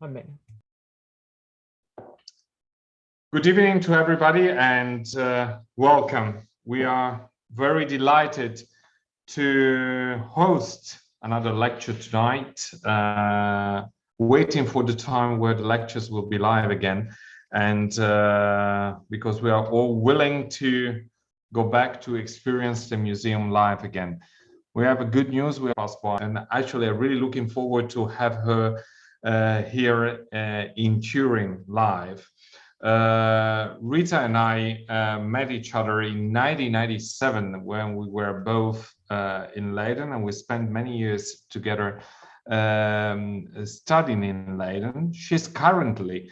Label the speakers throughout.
Speaker 1: Va bene.
Speaker 2: Good evening to everybody and welcome. We are very delighted to host another lecture tonight, waiting for the time where the lectures will be live again. And because we are all willing to go back to experience the museum live again. We have a good news with us, and actually I'm really looking forward to have her here in Turin live. Rita and I met each other in 1997 when we were both in Leiden, and we spent many years together studying in Leiden. She's currently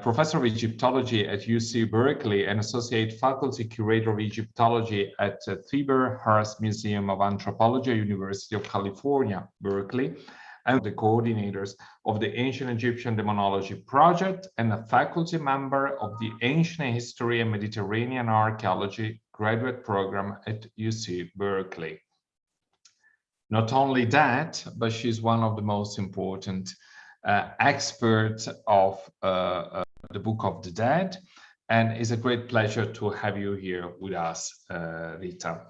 Speaker 2: Professor of Egyptology at UC Berkeley and Associate Faculty Curator of Egyptology at the Hearst Museum of Anthropology, University of California, Berkeley, and the coordinators of the Ancient Egyptian Demonology Project and a faculty member of the Ancient History and Mediterranean Archaeology graduate program at UC Berkeley. Not only that, but she's one of the most important experts of the Book of the Dead, and it's a great pleasure to have you here with us, Rita.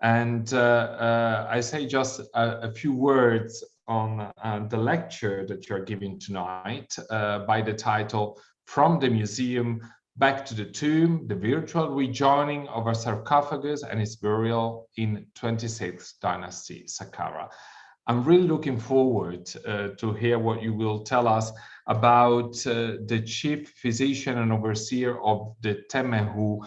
Speaker 2: And I say just a few words on the lecture that you're giving tonight by the title From the Museum Back to the Tomb, the Virtual Rejoining of a Sarcophagus and Its Burial in 26th Dynasty, Saqqara. I'm really looking forward to hear what you will tell us about the chief physician and overseer of the Temehu,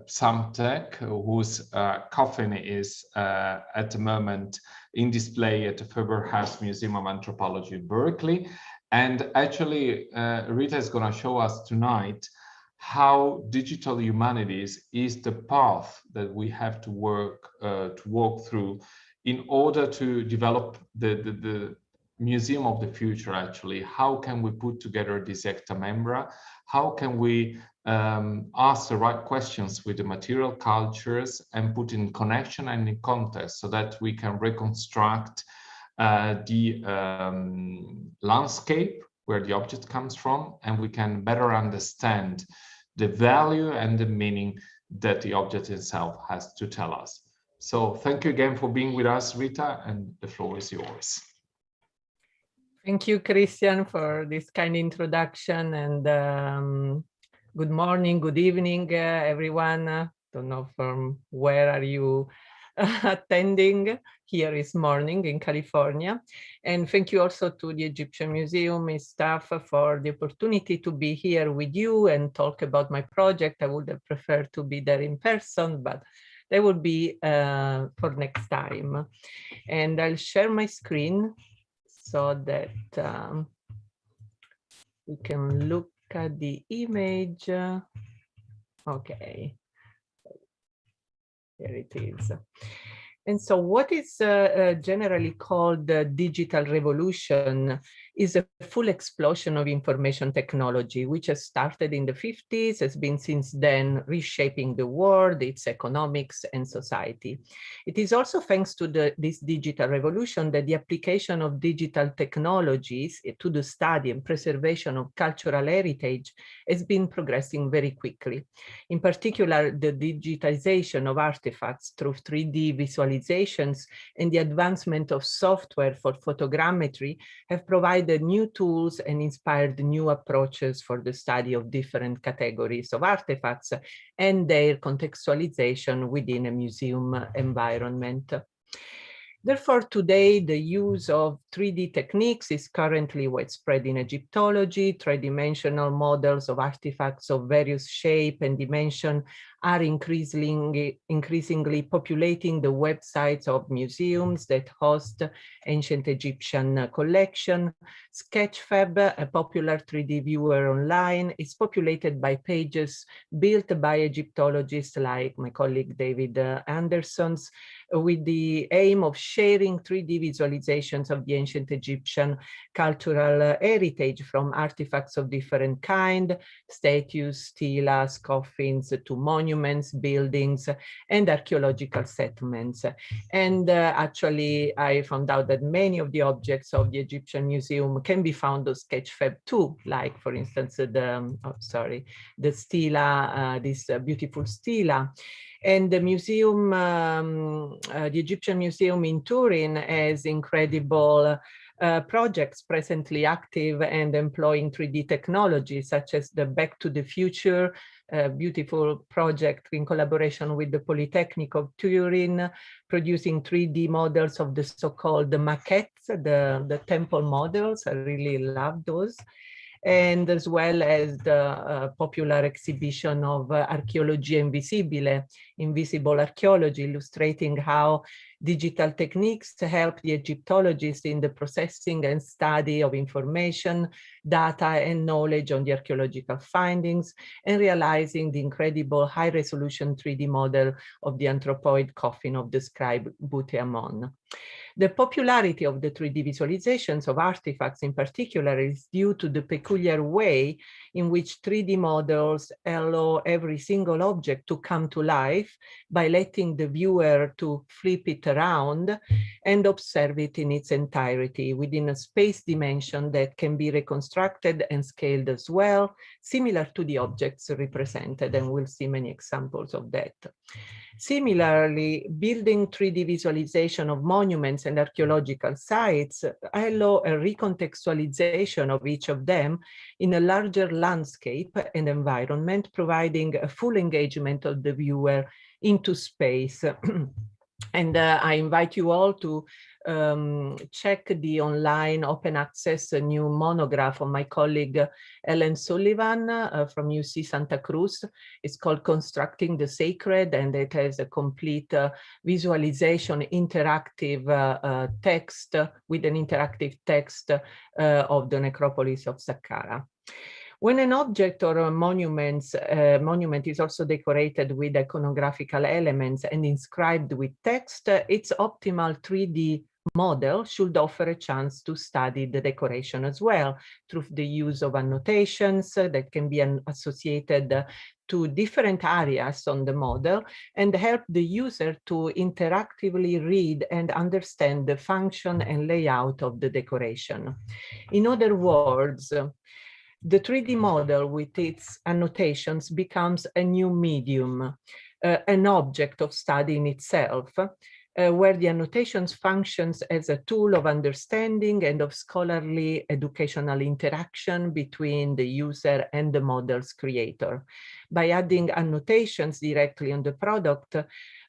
Speaker 2: Psamtek, whose coffin is at the moment in display at the Hearst Museum of Anthropology in Berkeley. And actually, Rita is going to show us tonight how digital humanities is the path that we have to walk through in order to develop the museum of the future. Actually, how can we put together this acta membra? How can we ask the right questions with the material cultures and put in connection and in context so that we can reconstruct the landscape where the object comes from, and we can better understand the value and the meaning that the object itself has to tell us. So thank you again for being with us, Rita, and the floor is yours.
Speaker 1: Thank you, Christian, for this kind introduction, and good morning, good evening, everyone. Don't know from where are you attending. Here is morning in California. And thank you also to the Egyptian Museum and staff for the opportunity to be here with you and talk about my project. I would have preferred to be there in person, but that will be for next time. And I'll share my screen so that we can look at the image. Okay, there it is. And so what is generally called the digital revolution is a full explosion of information technology, which has started in the 50s, has been since then reshaping the world, its economics and society. It is also thanks to this digital revolution that the application of digital technologies to the study and preservation of cultural heritage has been progressing very quickly. In particular, the digitization of artifacts through 3D visualizations and the advancement of software for photogrammetry have provided new tools and inspired new approaches for the study of different categories of artifacts and their contextualization within a museum environment. Therefore, today, the use of 3D techniques is currently widespread in Egyptology. Three-dimensional models of artifacts of various shape and dimension are increasingly populating the websites of museums that host ancient Egyptian collection. Sketchfab, a popular 3D viewer online, is populated by pages built by Egyptologists like my colleague David Anderson's, with the aim of sharing 3D visualizations of the ancient Egyptian cultural heritage, from artifacts of different kind, statues, stelas, coffins, to monuments, monuments, buildings, and archaeological settlements. And actually, I found out that many of the objects of the Egyptian Museum can be found on Sketchfab too, like, for instance, the stela, this beautiful stela. And the museum, the Egyptian Museum in Turin has incredible projects presently active and employing 3D technology, such as the Back to the Future, beautiful project in collaboration with the Polytechnic of Turin, producing 3D models of the so-called maquettes, the temple models. I really love those. And as well as the popular exhibition of Archeologia Invisibile, invisible archaeology, illustrating how digital techniques help the Egyptologists in the processing and study of information, data, and knowledge on the archaeological findings, and realizing the incredible high-resolution 3D model of the anthropoid coffin of the scribe Buteamon. The popularity of the 3D visualizations of artifacts in particular is due to the peculiar way in which 3D models allow every single object to come to life by letting the viewer to flip it around and observe it in its entirety within a space dimension that can be reconstructed and scaled as well, similar to the objects represented, and we'll see many examples of that. Similarly, building 3D visualization of monuments and archaeological sites allow a recontextualization of each of them in a larger landscape and environment, providing a full engagement of the viewer into space. And I invite you all to check the online open access new monograph of my colleague Ellen Sullivan from UC Santa Cruz. It's called Constructing the Sacred, and it has a complete visualization, interactive text with an interactive text of the necropolis of Saqqara. When an object or a monument is also decorated with iconographical elements and inscribed with text, its optimal 3D model should offer a chance to study the decoration as well through the use of annotations that can be associated to different areas on the model and help the user to interactively read and understand the function and layout of the decoration. In other words, the 3D model with its annotations becomes a new medium, an object of study in itself, where the annotations functions as a tool of understanding and of scholarly educational interaction between the user and the model's creator. By adding annotations directly on the product,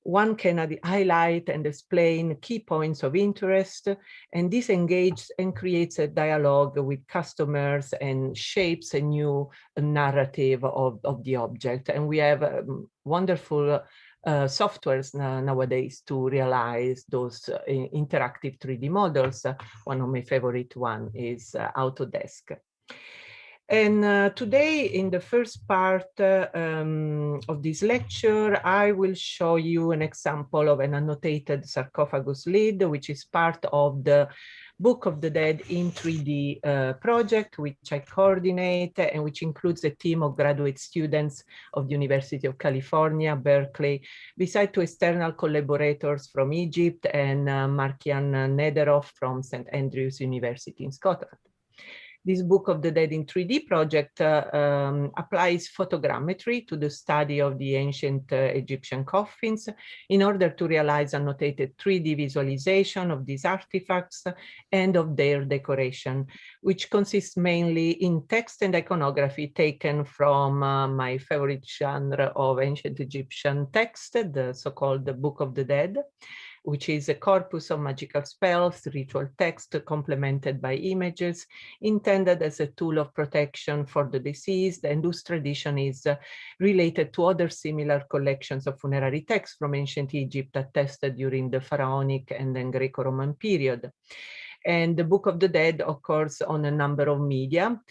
Speaker 1: one can highlight and explain key points of interest, and this engages and creates a dialogue with customers and shapes a new narrative of the object. And we have wonderful softwares nowadays to realize those interactive 3D models. One of my favorite one is Autodesk. And today, in the first part of this lecture, I will show you an example of an annotated sarcophagus lid, which is part of the Book of the Dead in 3D project, which I coordinate and which includes a team of graduate students of the University of California, Berkeley, beside two external collaborators from Egypt and Markian Nederoff from St. Andrews University in Scotland. This Book of the Dead in 3D project applies photogrammetry to the study of the ancient Egyptian coffins in order to realize annotated 3D visualization of these artifacts and of their decoration, which consists mainly in text and iconography taken from my favorite genre of ancient Egyptian text, the so-called Book of the Dead, which is a corpus of magical spells, ritual text complemented by images, intended as a tool of protection for the deceased, and whose tradition is related to other similar collections of funerary texts from ancient Egypt attested during the Pharaonic and then Greco-Roman period. And the Book of the Dead occurs on a number of media.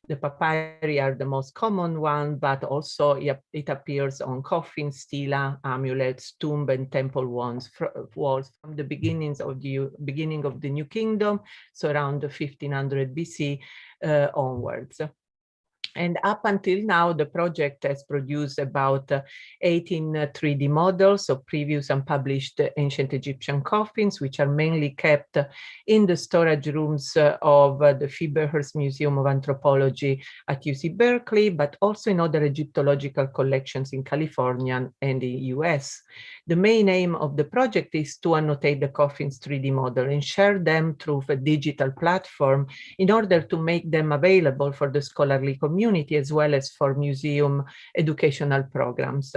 Speaker 1: The papyri are the most common one, but also it appears on coffins, stela, amulets, tomb, and temple walls from the beginning of the New Kingdom, so around 1500 BC onwards. And up until now, the project has produced about 18 3D models of previous unpublished ancient Egyptian coffins, which are mainly kept in the storage rooms of the Phoebe A Hearst Museum of Anthropology at UC Berkeley, but also in other Egyptological collections in California and the US. The main aim of the project is to annotate the coffins 3D model and share them through a digital platform in order to make them available for the scholarly community as well as for museum educational programs.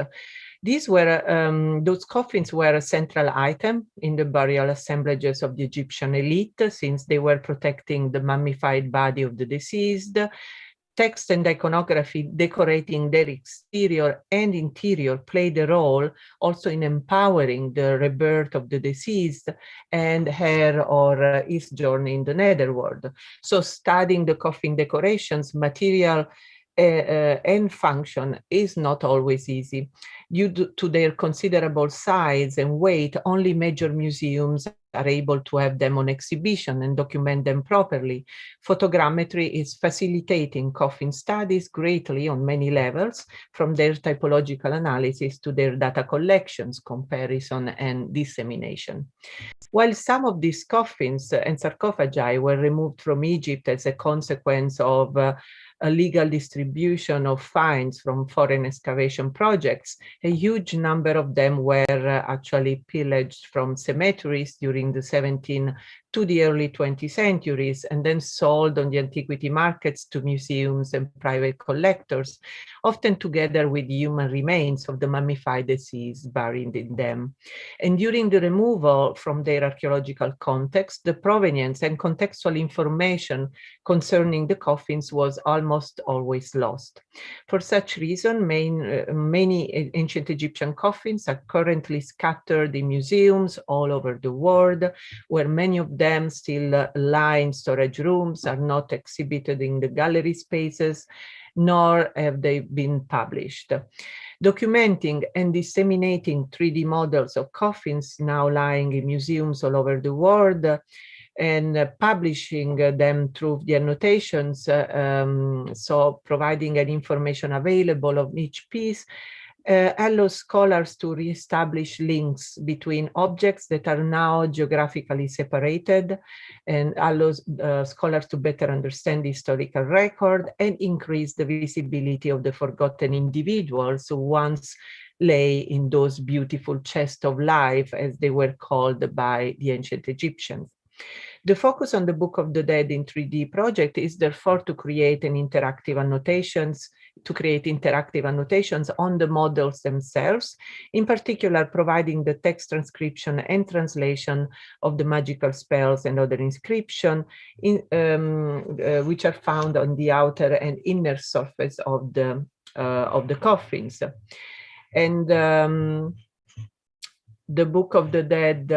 Speaker 1: Those coffins were a central item in the burial assemblages of the Egyptian elite, since they were protecting the mummified body of the deceased. Text and iconography decorating their exterior and interior played a role also in empowering the rebirth of the deceased and her or his journey in the netherworld. So studying the coffin decorations, material and function is not always easy. Due to their considerable size and weight, only major museums are able to have them on exhibition and document them properly. Photogrammetry is facilitating coffin studies greatly on many levels, from their typological analysis to their data collections, comparison, and dissemination. While some of these coffins and sarcophagi were removed from Egypt as a consequence of a legal distribution of finds from foreign excavation projects, a huge number of them were actually pillaged from cemeteries during the 17th to the early 20th centuries and then sold on the antiquity markets to museums and private collectors, often together with human remains of the mummified deceased buried in them. And during the removal from their archaeological context, the provenience and contextual information concerning the coffins was almost always lost. For such reason, many ancient Egyptian coffins are currently scattered in museums all over the world, where many of them still lie in storage rooms, are not exhibited in the gallery spaces, nor have they been published. Documenting and disseminating 3D models of coffins now lying in museums all over the world and publishing them through the annotations, so providing an information available of each piece, allows scholars to reestablish links between objects that are now geographically separated, and allows scholars to better understand the historical record and increase the visibility of the forgotten individuals who once lay in those beautiful chests of life, as they were called by the ancient Egyptians. The focus on the Book of the Dead in 3D project is therefore to create interactive annotations on the models themselves, in particular providing the text transcription and translation of the magical spells and other inscriptions which are found on the outer and inner surface of the coffins. And the Book of the Dead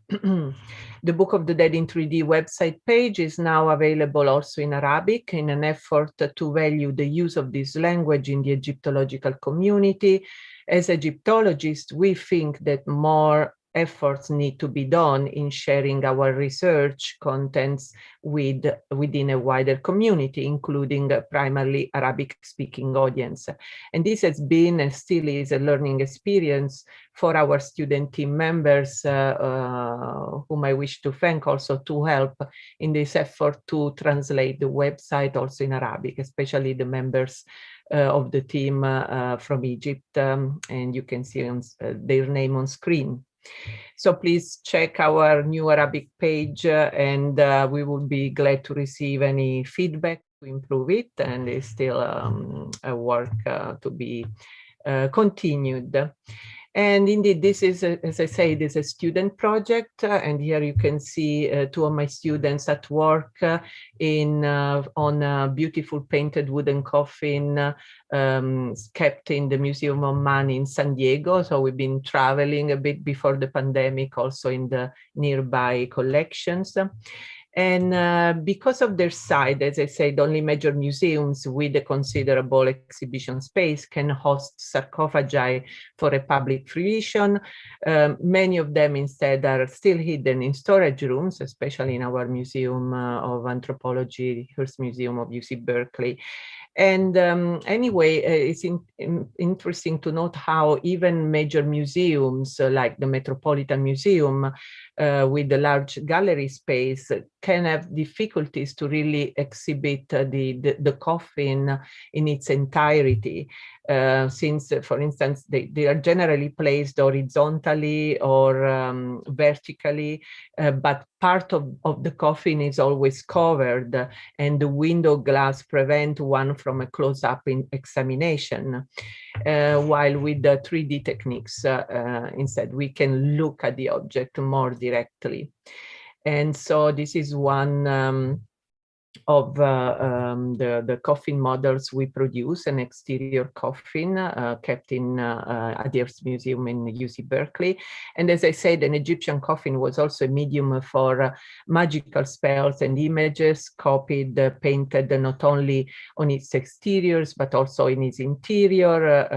Speaker 1: the Book of the Dead in 3D website page is now available also in Arabic, in an effort to value the use of this language in the Egyptological community. As Egyptologists, we think that more efforts need to be done in sharing our research contents within a wider community, including primarily Arabic-speaking audience. And this has been and still is a learning experience for our student team members, whom I wish to thank also to help in this effort to translate the website also in Arabic, especially the members of the team from Egypt, and you can see their name on screen. So please check our new Arabic page, and we would be glad to receive any feedback to improve it, and it's still a work to be continued. And indeed, this is, as I say, this is a student project, and here you can see two of my students at work on a beautiful painted wooden coffin kept in the Museum of Man in San Diego. So we've been traveling a bit before the pandemic, also in the nearby collections. And because of their size, as I said, only major museums with a considerable exhibition space can host sarcophagi for a public fruition. Many of them instead are still hidden in storage rooms, especially in our Museum of Anthropology, Hearst Museum of UC Berkeley. And anyway, it's interesting to note how even major museums like the Metropolitan Museum with the large gallery space can have difficulties to really exhibit the coffin in its entirety. Since, for instance, they are generally placed horizontally or vertically, but part of the coffin is always covered, and the window glass prevent one from a close-up examination. While with the 3D techniques, instead, we can look at the object more directly. And so this is one of the coffin models we produce, an exterior coffin kept in at the Hearst Museum in UC Berkeley. And as I said, an Egyptian coffin was also a medium for magical spells and images, copied, painted not only on its exteriors, but also in its interior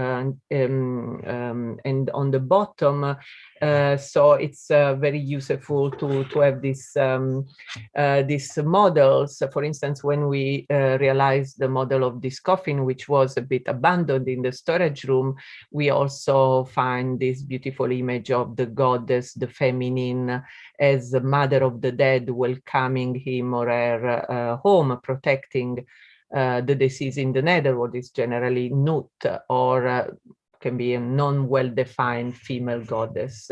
Speaker 1: and on the bottom. So it's very useful to have these models. For instance, when we realized the model of this coffin, which was a bit abandoned in the storage room, we also find this beautiful image of the goddess, the feminine, as the mother of the dead, welcoming him or her home, protecting the deceased in the netherworld. Is generally Nut, or can be a non-well-defined female goddess.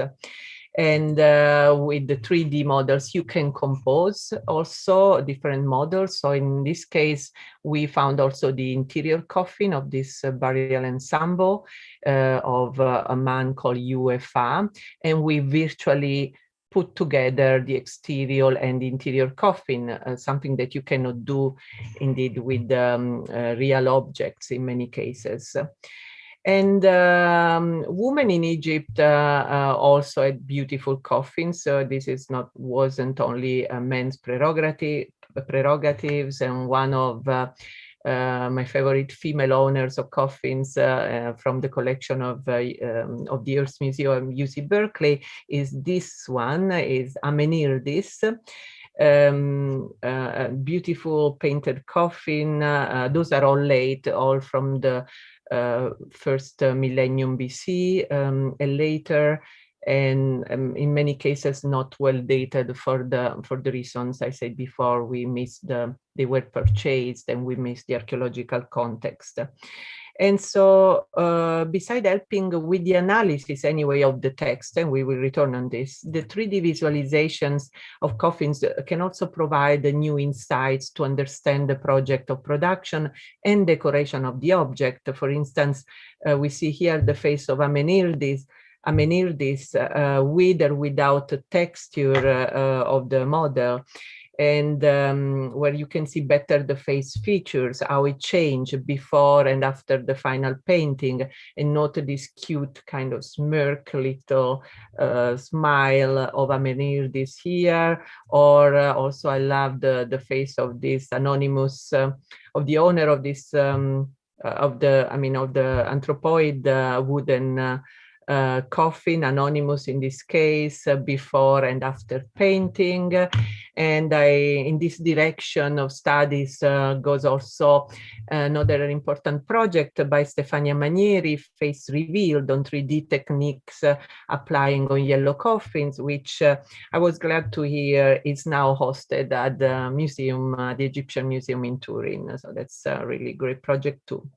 Speaker 1: And with the 3D models, you can compose also different models. So in this case, we found also the interior coffin of this burial ensemble of a man called UFA, and we virtually put together the exterior and interior coffin, something that you cannot do indeed with real objects in many cases. And women in Egypt also had beautiful coffins. So this wasn't only a men's prerogatives, and one of my favorite female owners of coffins from the collection of the Hearst Museum UC Berkeley is this one, is Amenildis. A beautiful painted coffin. Those are all late, all from the first millennium BC and later, and in many cases not well dated for the reasons I said before. They were purchased and we missed the archaeological context. And so beside helping with the analysis anyway of the text, and we will return on this, the 3D visualizations of coffins can also provide new insights to understand the project of production and decoration of the object. For instance, we see here the face of Amenildis with or without the texture of the model, and where you can see better the face features, how it changed before and after the final painting, and note this cute kind of smirk, little smile of Amenildis here, or also I love the face of this anonymous, of the owner of this, of the anthropoid wooden coffin, anonymous in this case, before and after painting. And in this direction of studies goes also another important project by Stefania Manieri, Face Revealed, on 3D techniques applying on yellow coffins, which I was glad to hear is now hosted at the museum, the Egyptian Museum in Turin. So that's a really great project too.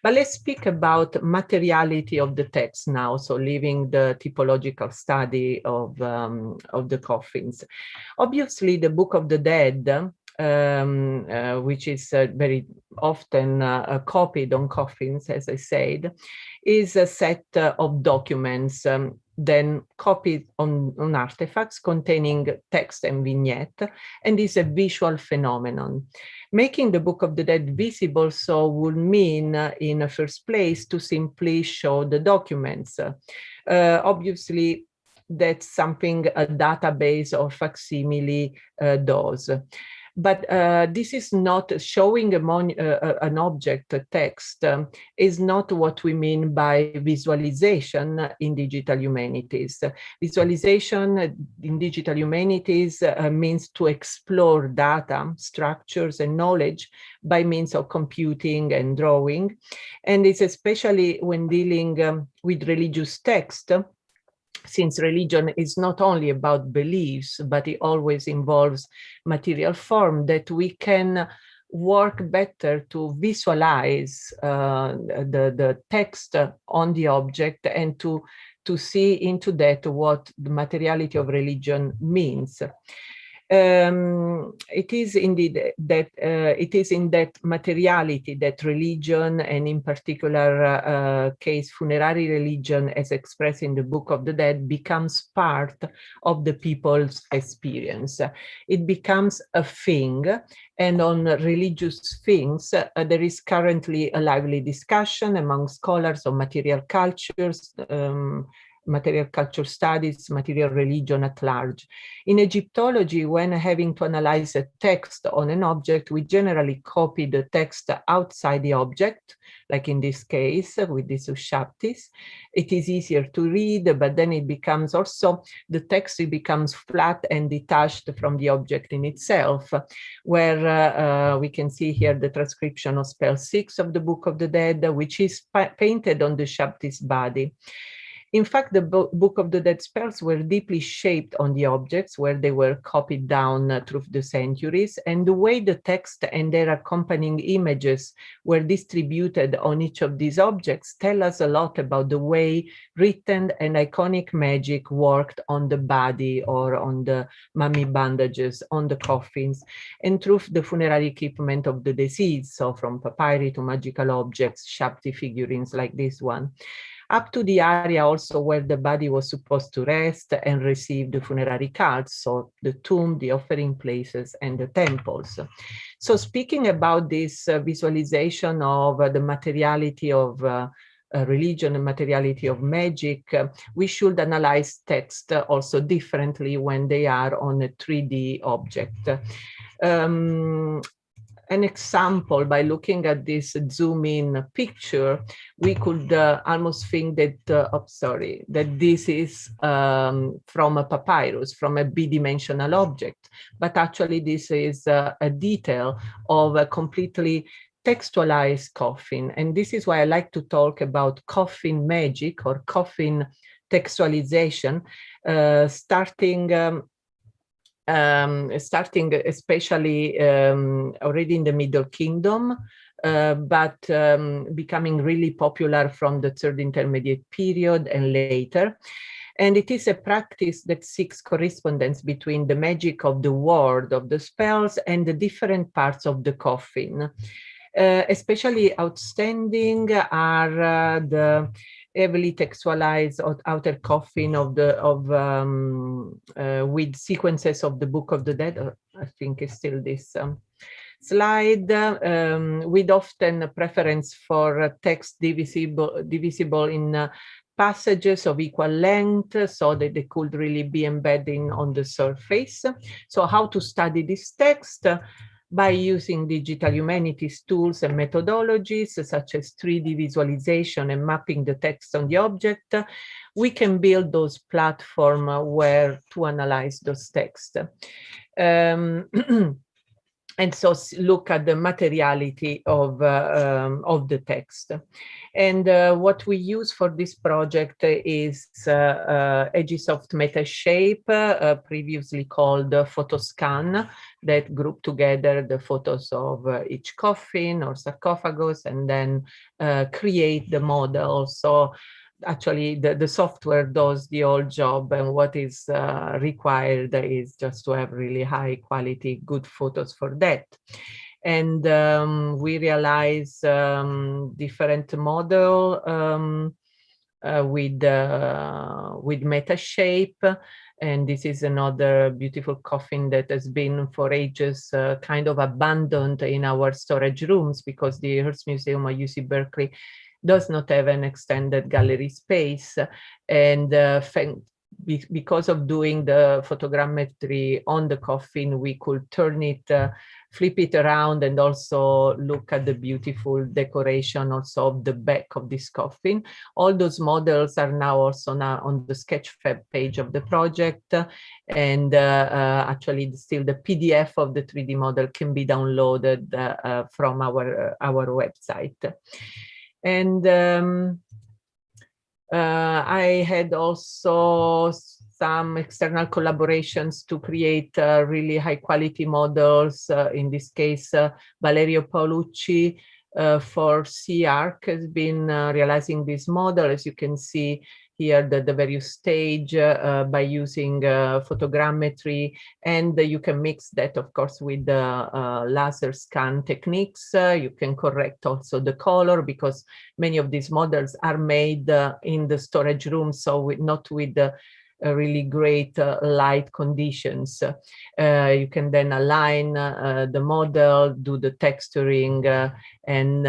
Speaker 1: But let's speak about materiality of the text now, so leaving the typological study of the coffins. Obviously, the Book of the Dead, which is very often copied on coffins, as I said, is a set of documents then copied on artifacts containing text and vignette, and is a visual phenomenon. Making the Book of the Dead visible so would mean, in the first place, to simply show the documents. Obviously, that's something a database or facsimile does. But this is not showing an object, a text, is not what we mean by visualization in digital humanities. Visualization in digital humanities means to explore data, structures, and knowledge by means of computing and drawing. And it's especially when dealing with religious text, since religion is not only about beliefs, but it always involves material form, that we can work better to visualize the text on the object and to see into that what the materiality of religion means. It is indeed that it is in that materiality that religion, and in particular case funerary religion as expressed in the Book of the Dead, becomes part of the people's experience. It becomes a thing, and on religious things there is currently a lively discussion among scholars of material cultures, material culture studies, material religion at large. In Egyptology, when having to analyze a text on an object, we generally copy the text outside the object, like in this case with this Ushabtis. It is easier to read, but then it becomes also, the text it becomes flat and detached from the object in itself, where we can see here the transcription of spell 6 of the Book of the Dead, which is painted on the Ushabtis body. In fact, the Book of the Dead spells were deeply shaped on the objects where they were copied down through the centuries, and the way the text and their accompanying images were distributed on each of these objects tell us a lot about the way written and iconic magic worked on the body or on the mummy bandages, on the coffins, and through the funerary equipment of the deceased, so from papyri to magical objects, Shabti figurines like this one, up to the area also where the body was supposed to rest and receive the funerary cards, so the tomb, the offering places, and the temples. So speaking about this visualization of the materiality of religion and materiality of magic, we should analyze text also differently when they are on a 3D object. An example, by looking at this zoom in picture, we could almost think that, that this is from a papyrus, from a bidimensional object. But actually this is a detail of a completely textualized coffin. And this is why I like to talk about coffin magic or coffin textualization, starting especially already in the Middle Kingdom, but becoming really popular from the Third Intermediate Period and later. And it is a practice that seeks correspondence between the magic of the word, of the spells, and the different parts of the coffin. Especially outstanding are the heavily textualized outer coffin with sequences of the Book of the Dead. I think it's still this slide, with often preference for text divisible in passages of equal length, so that they could really be embedding on the surface. So how to study this text? By using digital humanities tools and methodologies such as 3D visualization and mapping the text on the object, we can build those platforms where to analyze those texts. And so look at the materiality of the text. And what we use for this project is Agisoft Metashape, previously called Photoscan, that group together the photos of each coffin or sarcophagus and then create the model. So actually the software does the whole job, and what is required is just to have really high quality, good photos for that. And we realize different model with Metashape. And this is another beautiful coffin that has been for ages kind of abandoned in our storage rooms, because the Hearst Museum of UC Berkeley does not have an extended gallery space. And because of doing the photogrammetry on the coffin, we could turn it, flip it around, and also look at the beautiful decoration also of the back of this coffin. All those models are now also now on the Sketchfab page of the project, and actually still the PDF of the 3D model can be downloaded from our website. And I had also some external collaborations to create really high quality models. In this case, Valerio Paolucci for Sea-Arc has been realizing this model. As you can see here, the various stage by using photogrammetry, and you can mix that, of course, with the laser scan techniques. You can correct also the color, because many of these models are made in the storage room, so not with the really great light conditions. You can then align the model, do the texturing, and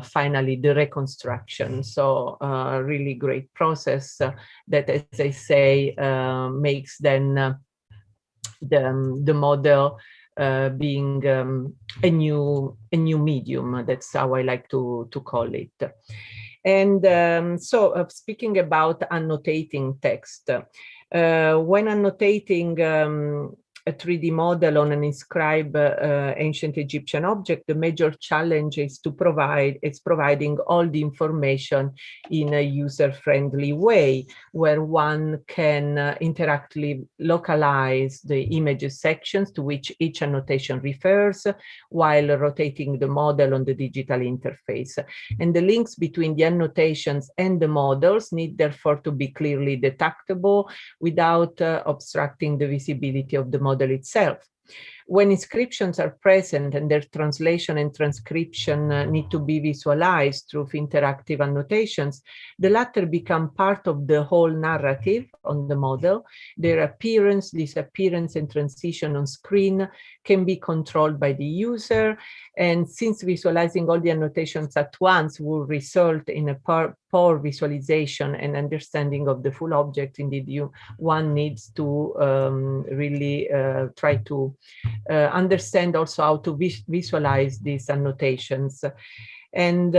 Speaker 1: finally the reconstruction. So really great process that, as I say, makes then the model being a new medium. That's how I like to call it. And so speaking about annotating text, when annotating a 3D model on an inscribed ancient Egyptian object, the major challenge is providing all the information in a user-friendly way, where one can interactively localize the image sections to which each annotation refers, while rotating the model on the digital interface. And the links between the annotations and the models need therefore to be clearly detectable without obstructing the visibility of the model itself. When inscriptions are present and their translation and transcription need to be visualized through interactive annotations, the latter become part of the whole narrative on the model. Their appearance, disappearance, and transition on screen can be controlled by the user. And since visualizing all the annotations at once will result in a poor visualization and understanding of the full object, indeed, one needs to really try to understand also how to visualize these annotations. And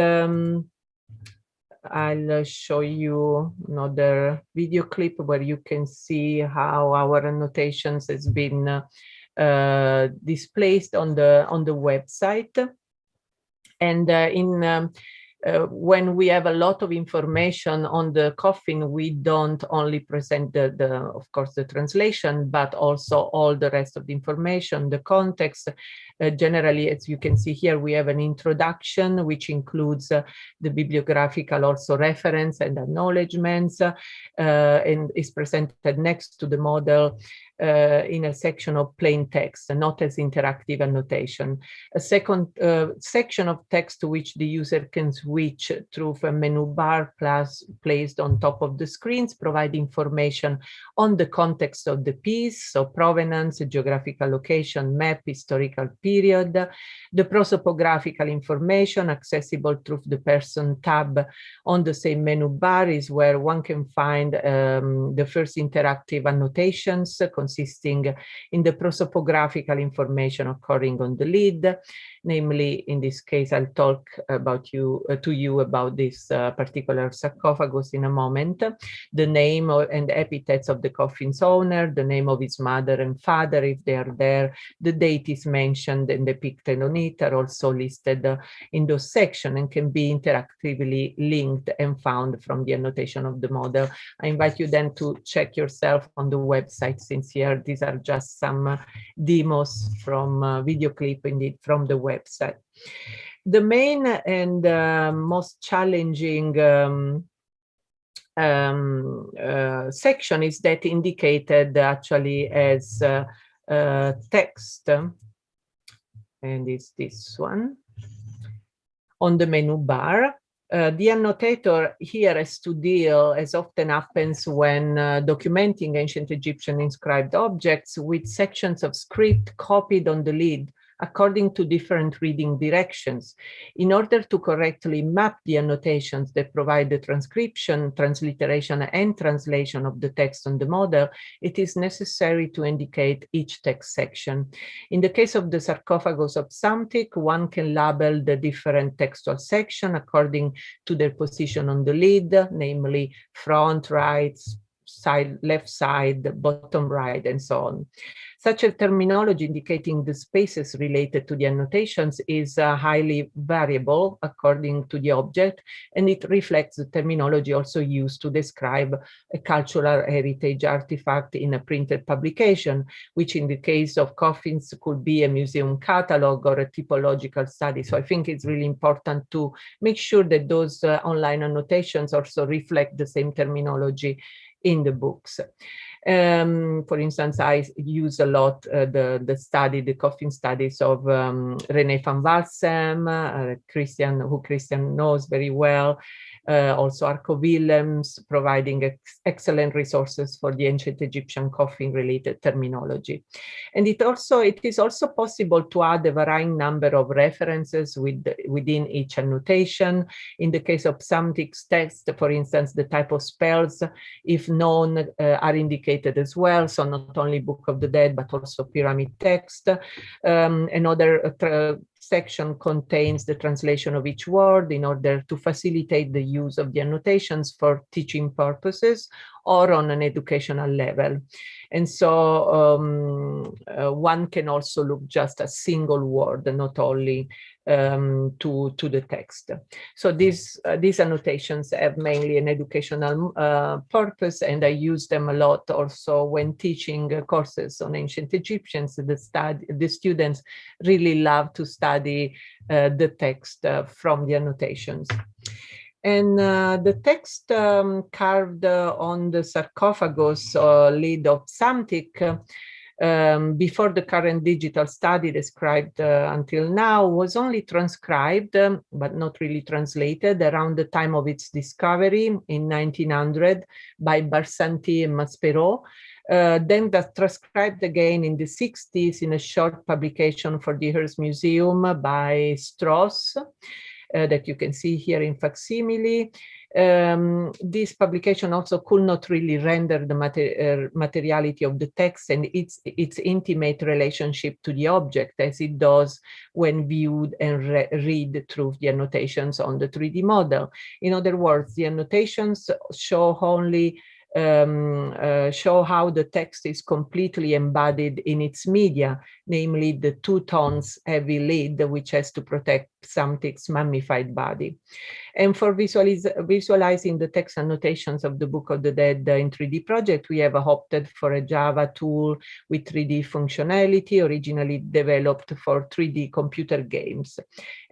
Speaker 1: I'll show you another video clip where you can see how our annotations has been displayed on the website. And when we have a lot of information on the coffin, we don't only present of course, the translation, but also all the rest of the information, the context. Generally, as you can see here, we have an introduction, which includes the bibliographical also reference and acknowledgements, and is presented next to the model in a section of plain text, not as interactive annotation. A second section of text to which the user can switch through a menu bar placed on top of the screens, provide information on the context of the piece, so provenance, geographical location, map, historical period. The prosopographical information accessible through the person tab on the same menu bar is where one can find the first interactive annotations, consisting in the prosopographical information occurring on the lid. Namely, in this case, I'll talk to you about this particular sarcophagus in a moment. The name and epithets of the coffin's owner, the name of his mother and father, if they are there, the date is mentioned and depicted on it, are also listed in those sections and can be interactively linked and found from the annotation of the model. I invite you then to check yourself on the website, since here these are just some demos from video clip indeed from the website. The main and most challenging section is that indicated actually as text, and it's this one on the menu bar. The annotator here has to deal, as often happens when documenting ancient Egyptian inscribed objects, with sections of script copied on the lid according to different reading directions. In order to correctly map the annotations that provide the transcription, transliteration, and translation of the text on the model, it is necessary to indicate each text section. In the case of the sarcophagus of Psamtek, one can label the different textual sections according to their position on the lid, namely front, right, side, left side, bottom right, and so on. Such a terminology indicating the spaces related to the annotations is highly variable according to the object, and it reflects the terminology also used to describe a cultural heritage artifact in a printed publication, which in the case of coffins could be a museum catalog or a typological study. So I think it's really important to make sure that those online annotations also reflect the same terminology in the books. For instance, I use a lot the coffin studies of René van Walsem, who Christian knows very well, also Arco Willems, providing excellent resources for the ancient Egyptian coffin related terminology. And it is also possible to add a varying number of references within each annotation. In the case of Psamtek's text, for instance, the type of spells, if known, are indicated as well. So not only Book of the Dead, but also pyramid text. Another section contains the translation of each word in order to facilitate the use of the annotations for teaching purposes or on an educational level. And so one can also look just a single word, not only to the text. So these annotations have mainly an educational purpose, and I use them a lot also when teaching courses on ancient Egyptians. The students really love to study the text from the annotations. And the text carved on the sarcophagus lid of Psamtek before the current digital study described until now was only transcribed, but not really translated, around the time of its discovery in 1900 by Barsanti and Maspero. Then that's transcribed again in the 60s in a short publication for the Hearst Museum by Strauss, that you can see here in facsimile. This publication also could not really render the materiality of the text and its intimate relationship to the object, as it does when viewed and read through the annotations on the 3D model. In other words, the annotations show only show how the text is completely embodied in its media, namely the 2 tons heavy lid, which has to protect Psamtek's mummified body. And for visualizing the text annotations of the Book of the Dead in 3D project, we have opted for a Java tool with 3D functionality, originally developed for 3D computer games.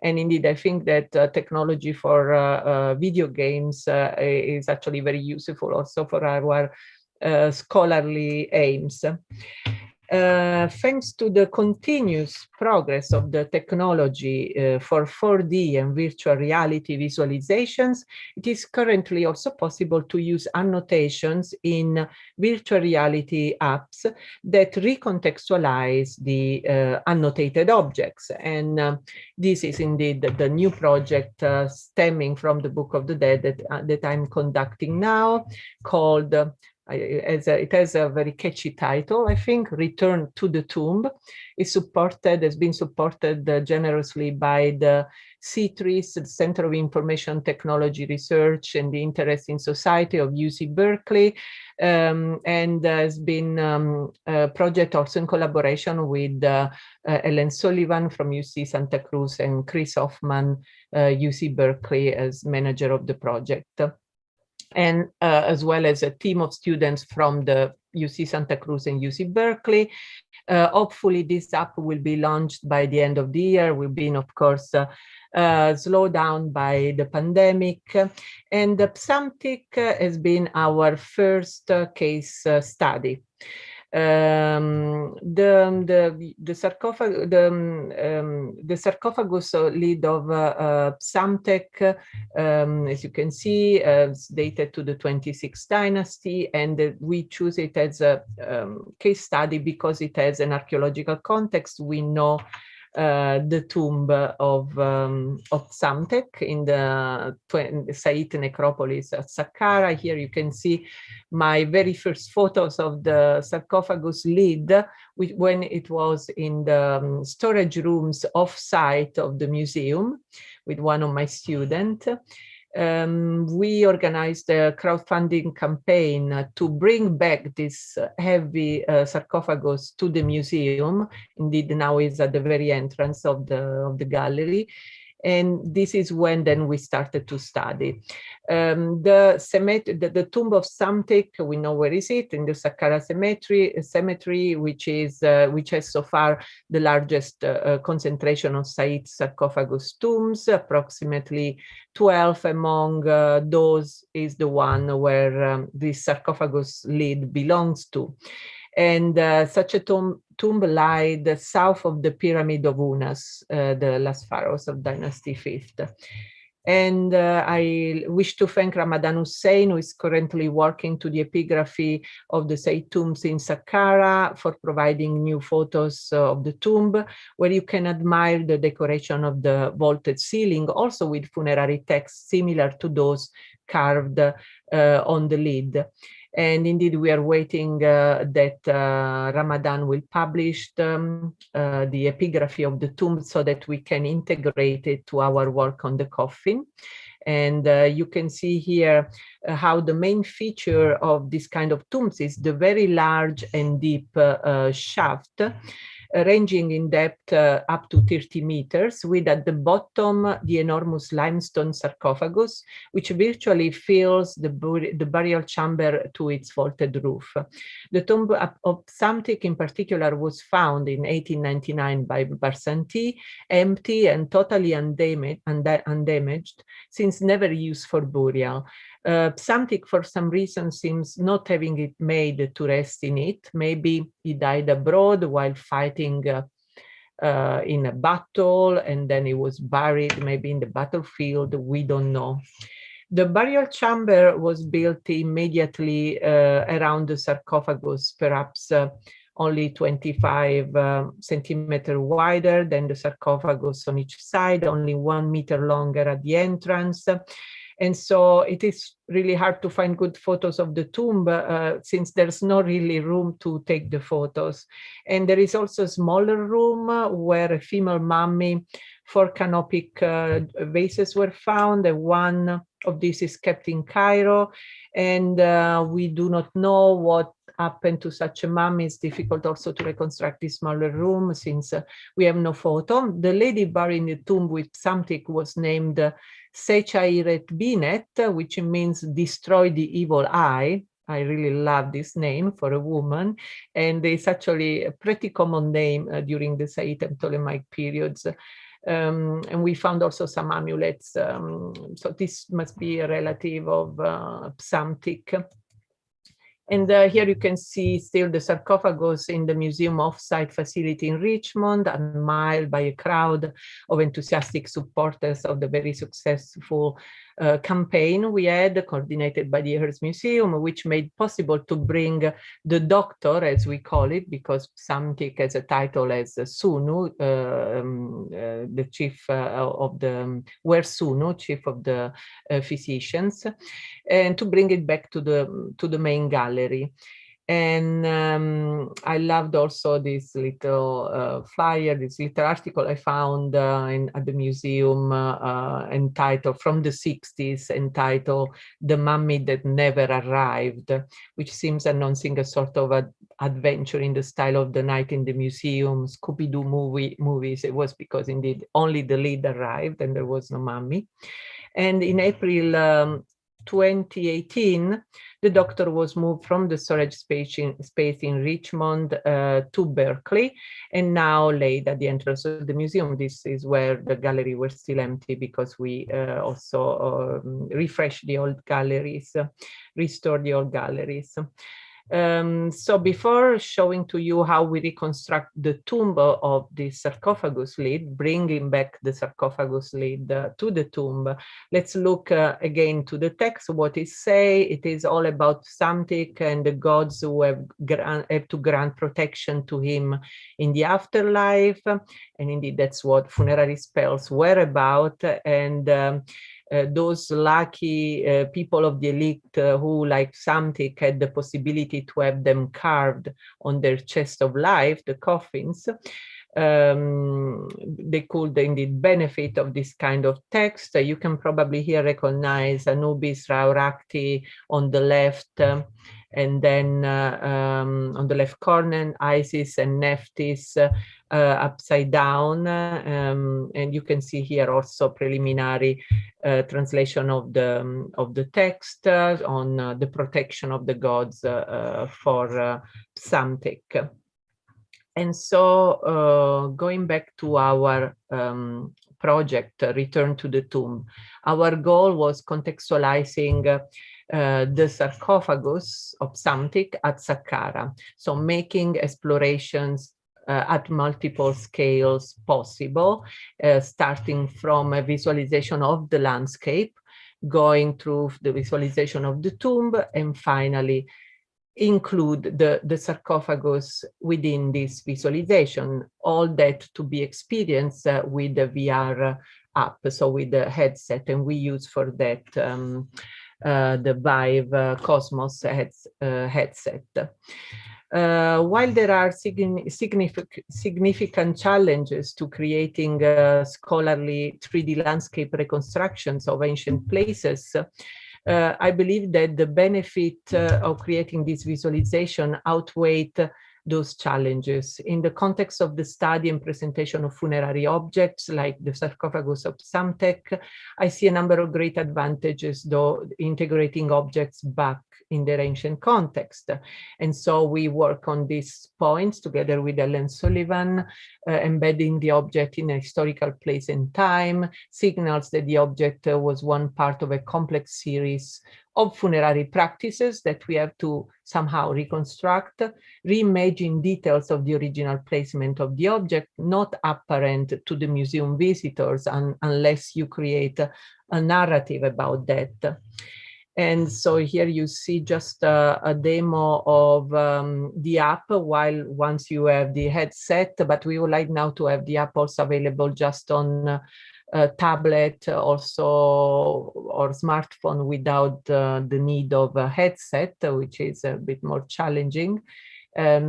Speaker 1: And indeed, I think that technology for video games is actually very useful also for our scholarly aims. Thanks to the continuous progress of the technology for 4D and virtual reality visualizations, it is currently also possible to use annotations in virtual reality apps that recontextualize the annotated objects. And this is indeed the new project stemming from the Book of the Dead that I'm conducting now, called it has a very catchy title, I think, Return to the Tomb. Has been supported generously by the CTRIS, the Center of Information Technology Research and the Interesting Society of UC Berkeley, and has been a project also in collaboration with Ellen Sullivan from UC Santa Cruz and Chris Hoffman, UC Berkeley, as manager of the project. And as well as a team of students from the UC Santa Cruz and UC Berkeley. Hopefully this app will be launched by the end of the year. We've been, of course, slowed down by the pandemic. And Psamtek has been our first case study. The sarcophagus lid of Psamtek, as you can see, is dated to the 26th dynasty, and we choose it as a case study because it has an archaeological context. We know the tomb of Psamtek in the Said necropolis at Saqqara. Here you can see my very first photos of the sarcophagus lid, when it was in the storage rooms off-site of the museum with one of my students. We organized a crowdfunding campaign to bring back this heavy sarcophagus to the museum. Indeed, now is at the very entrance of the gallery. And this is when then we started to study. The tomb of Psamtek, we know where is it, in the Saqqara cemetery, which has so far the largest concentration of Said sarcophagus tombs. Approximately 12 among those is the one where this sarcophagus lid belongs to. And such a tomb lied south of the Pyramid of Unas, the last pharaohs of Dynasty V. And I wish to thank Ramadan Hussein, who is currently working to the epigraphy of the Said tombs in Saqqara, for providing new photos of the tomb, where you can admire the decoration of the vaulted ceiling, also with funerary texts similar to those carved on the lid. And indeed, we are waiting that Ramadan will publish the epigraphy of the tomb so that we can integrate it to our work on the coffin. And you can see here how the main feature of this kind of tombs is the very large and deep shaft, ranging in depth up to 30 meters, with at the bottom the enormous limestone sarcophagus, which virtually fills the burial chamber to its vaulted roof. The tomb of Psamtek in particular was found in 1899 by Barsanti, empty and totally undamaged, since never used for burial. Psamtek, for some reason, seems not having it made to rest in it. Maybe he died abroad while fighting in a battle, and then he was buried maybe in the battlefield. We don't know. The burial chamber was built immediately around the sarcophagus, perhaps only 25 centimeters wider than the sarcophagus on each side, only 1 meter longer at the entrance. And so it is really hard to find good photos of the tomb since there's no really room to take the photos. And there is also a smaller room where a female mummy, 4 canopic vases were found. And one of these is kept in Cairo. And we do not know what happened to such a mummy. It's difficult also to reconstruct this smaller room since we have no photo. The lady buried in the tomb with Psamtek was named Sechairet Binet, which means destroy the evil eye. I really love this name for a woman. And it's actually a pretty common name during the Said and Ptolemaic periods. And we found also some amulets. So this must be a relative of Psamtek. And here you can see still the sarcophagus in the museum off-site facility in Richmond, admired by a crowd of enthusiastic supporters of the very successful campaign we had, coordinated by the Hearst Museum, which made possible to bring the doctor, as we call it, because Psamtek has a title as Sunu, the chief of the, Sunu, chief of the physicians, and to bring it back to the main gallery. And I loved also this little flyer, this little article I found at the museum entitled, from the 60s, entitled "The Mummy That Never Arrived," which seems announcing a sort of adventure in the style of The Night in the Museum, Scooby-Doo movies. It was because indeed only the lead arrived and there was no mummy. And in April 2018, the doctor was moved from the storage space in Richmond to Berkeley, and now laid at the entrance of the museum. This is where the gallery was still empty because we also refreshed the old galleries, restored the old galleries. So before showing to you how we reconstruct the tomb of the sarcophagus lid, bringing back the sarcophagus lid to the tomb, let's look again to the text, what it say. It is all about Psamtek and the gods who have to grant protection to him in the afterlife. And indeed, that's what funerary spells were about. And those lucky people of the elite who, like Psamtek, had the possibility to have them carved on their chest of life, the coffins, they could indeed benefit of this kind of text. You can probably here recognize Anubis, Raurakti on the left, and then on the left corner, Isis and Nephthys upside down. And you can see here also preliminary translation of the text on the protection of the gods for Psamtek. And so going back to our project, Return to the Tomb, our goal was contextualizing the sarcophagus of Psamtek at Saqqara. So making explorations at multiple scales possible, starting from a visualization of the landscape, going through the visualization of the tomb, and finally include the sarcophagus within this visualization, all that to be experienced with the VR app, so with the headset, and we use for that the Vive Cosmos headset. While there are significant challenges to creating scholarly 3D landscape reconstructions of ancient places, I believe that the benefit of creating this visualization outweigh those challenges. In the context of the study and presentation of funerary objects like the sarcophagus of Psamtek, I see a number of great advantages, though, integrating objects back in their ancient context. And so we work on these points together with Ellen Sullivan, embedding the object in a historical place and time, signals that the object was one part of a complex series of funerary practices that we have to somehow reconstruct, reimagine details of the original placement of the object, not apparent to the museum visitors unless you create a narrative about that. And so here you see just a demo of the app once you have the headset, but we would like now to have the app also available just on tablet also or smartphone without the need of a headset, which is a bit more challenging.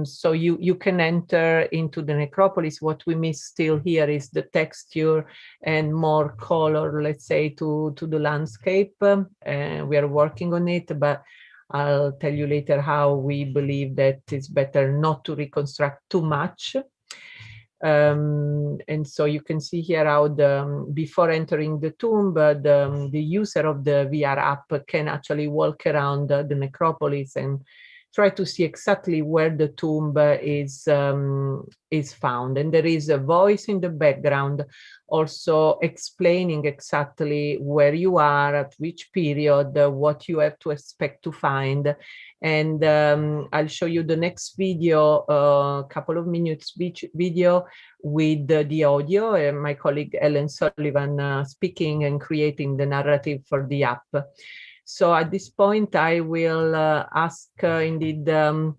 Speaker 1: So you can enter into the necropolis. What we miss still here is the texture and more color, let's say, to the landscape. We are working on it, but I'll tell you later how we believe that it's better not to reconstruct too much. And so you can see here how before entering the tomb, the user of the VR app can actually walk around the necropolis and try to see exactly where the tomb is found. And there is a voice in the background also explaining exactly where you are, at which period, what you have to expect to find. And I'll show you the next video, a couple of minutes video with the audio, and my colleague Ellen Sullivan speaking and creating the narrative for the app. So at this point, I will ask indeed the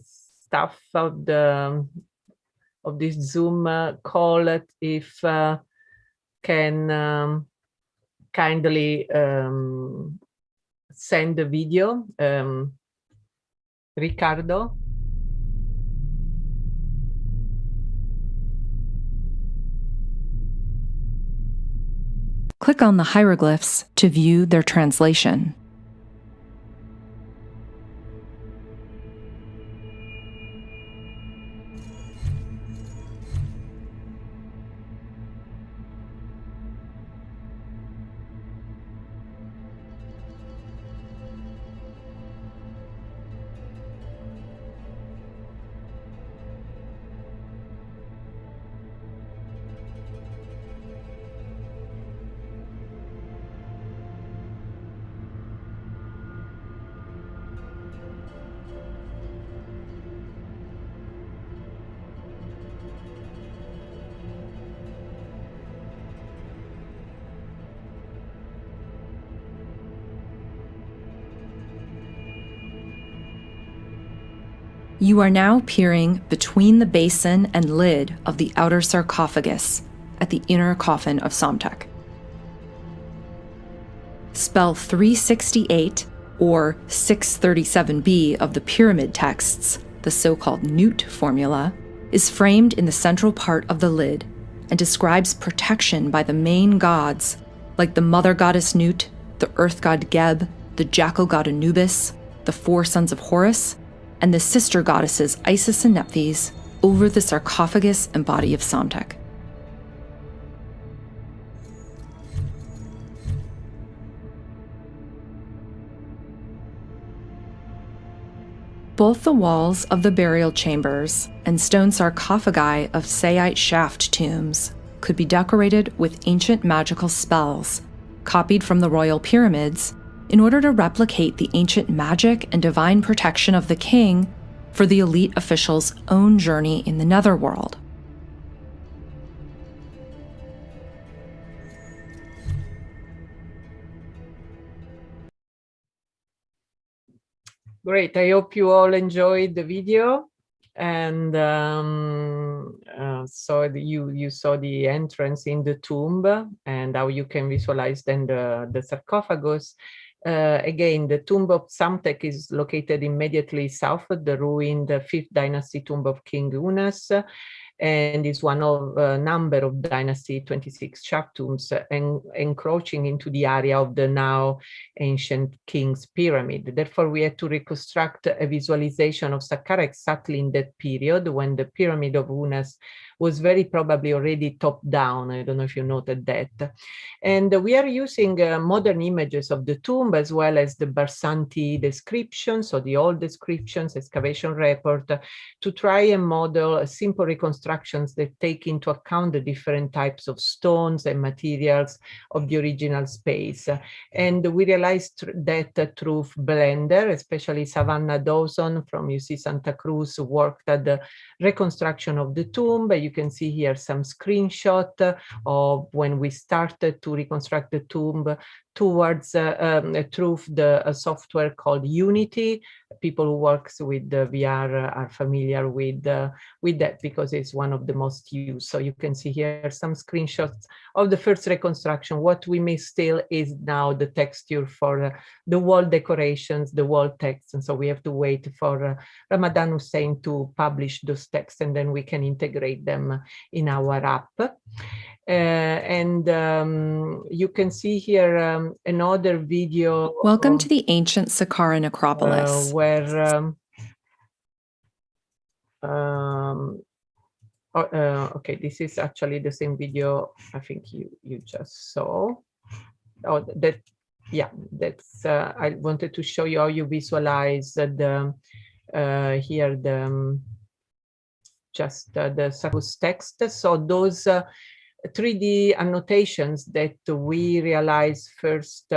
Speaker 1: staff of this Zoom call if can kindly send the video. Ricardo.
Speaker 3: Click on the hieroglyphs to view their translation. You are now peering between the basin and lid of the outer sarcophagus at the inner coffin of Psamtek. Spell 368 or 637b of the pyramid texts, the so-called Nut formula, is framed in the central part of the lid and describes protection by the main gods, like the mother goddess Nut, the earth god Geb, the jackal god Anubis, the four sons of Horus, and the sister goddesses Isis and Nephthys over the sarcophagus and body of Psamtek. Both the walls of the burial chambers and stone sarcophagi of Saite shaft tombs could be decorated with ancient magical spells, copied from the royal pyramids, in order to replicate the ancient magic and divine protection of the king for the elite official's own journey in the netherworld.
Speaker 1: Great, I hope you all enjoyed the video. And so you saw the entrance in the tomb and how you can visualize then the sarcophagus. Again, the tomb of Psamtek is located immediately south of the ruined 5th dynasty tomb of King Unas, and is one of a number of dynasty 26 shaft tombs encroaching into the area of the now ancient king's pyramid. Therefore, we had to reconstruct a visualization of Saqqara exactly in that period when the pyramid of Unas was very probably already top down. I don't know if you noted that. And we are using modern images of the tomb as well as the Barsanti descriptions, so the old descriptions, excavation report, to try and model simple reconstructions that take into account the different types of stones and materials of the original space. And we realized that through Blender, especially Savannah Dawson from UC Santa Cruz worked at the reconstruction of the tomb. You can see here some screenshot of when we started to reconstruct the tomb towards through the software called Unity. People who works with the VR are familiar with that because it's one of the most used. So you can see here some screenshots of the first reconstruction. What we miss still is now the texture for the wall decorations, the wall text. And so we have to wait for Ramadan Hussein to publish those texts, and then we can integrate them in our app. You can see here another video.
Speaker 3: Welcome to the ancient Saqqara necropolis.
Speaker 1: Where okay, this is actually the same video I think you just saw. Oh, that, yeah, that's I wanted to show you how you visualize the here the just the Saqqara's text. So those 3D annotations that we realized first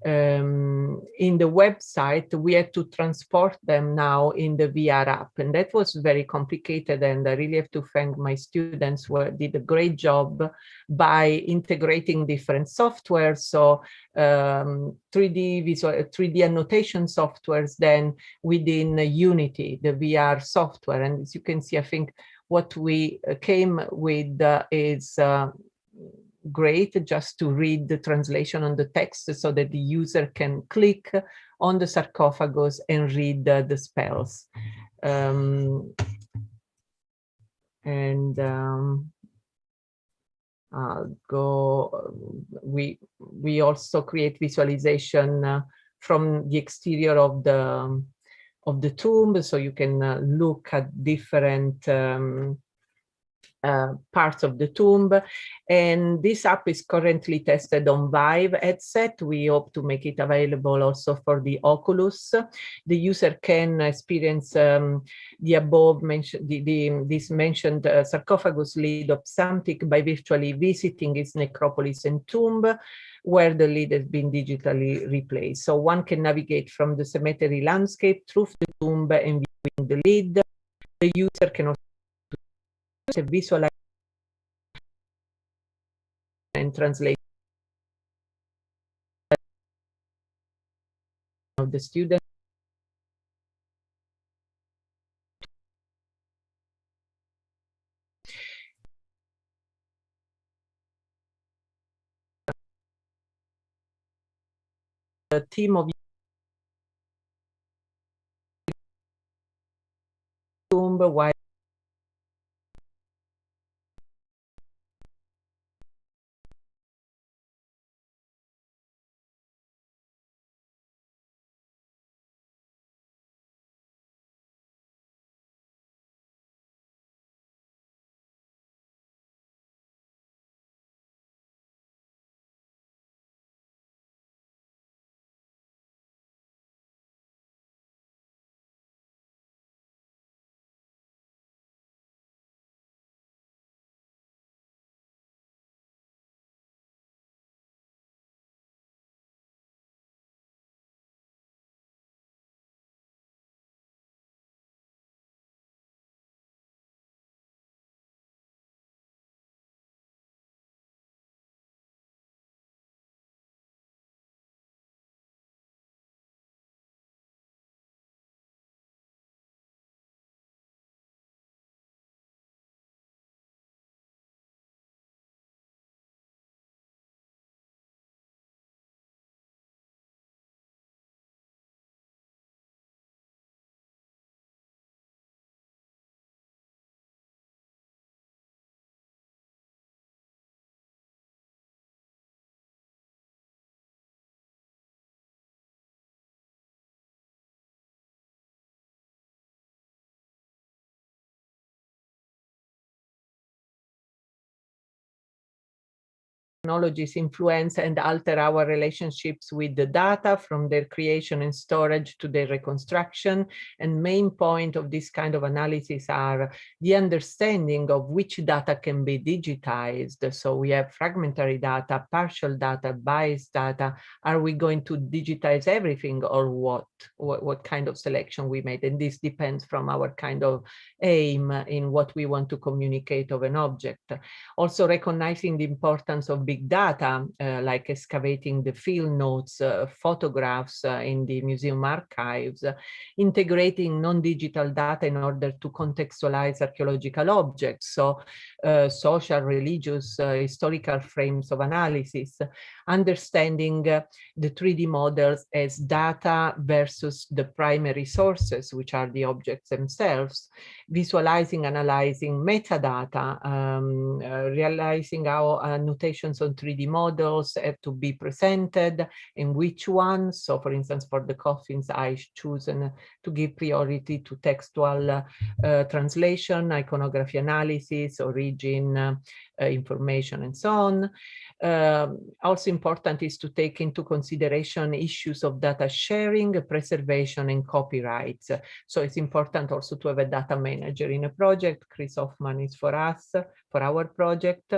Speaker 1: in the website, we had to transport them now in the VR app, and that was very complicated. And I really have to thank my students who did a great job by integrating different software. So 3D annotation softwares then within Unity, the VR software. And as you can see, I think what we came with is great, just to read the translation on the text so that the user can click on the sarcophagus and read the spells. I'll go, we also create visualization from the exterior of the tomb, so you can look at different parts of the tomb. And this app is currently tested on Vive headset. We hope to make it available also for the Oculus. The user can experience the above mentioned, this mentioned sarcophagus lid of Psamtek by virtually visiting its necropolis and tomb, where the lid has been digitally replaced. So one can navigate from the cemetery landscape through the tomb and viewing the lid. The user can also visualize and translate of the student team of while technologies influence and alter our relationships with the data, from their creation and storage to their reconstruction. And main point of this kind of analysis are the understanding of which data can be digitized. So we have fragmentary data, partial data, biased data. Are we going to digitize everything, or what kind of selection we made? And this depends from our kind of aim in what we want to communicate of an object. Also recognizing the importance of big data, like excavating the field notes, photographs in the museum archives, integrating non-digital data in order to contextualize archaeological objects, so social, religious, historical frames of analysis, understanding the 3D models as data versus the primary sources, which are the objects themselves, visualizing, analyzing metadata, realizing how annotations on 3D models have to be presented and which ones. So for instance, for the coffins, I chosen to give priority to textual translation, iconography analysis, origin information, and so on. Also important is to take into consideration issues of data sharing, preservation, and copyrights. So it's important also to have a data manager in a project. Chris Hoffman is for us, for our project,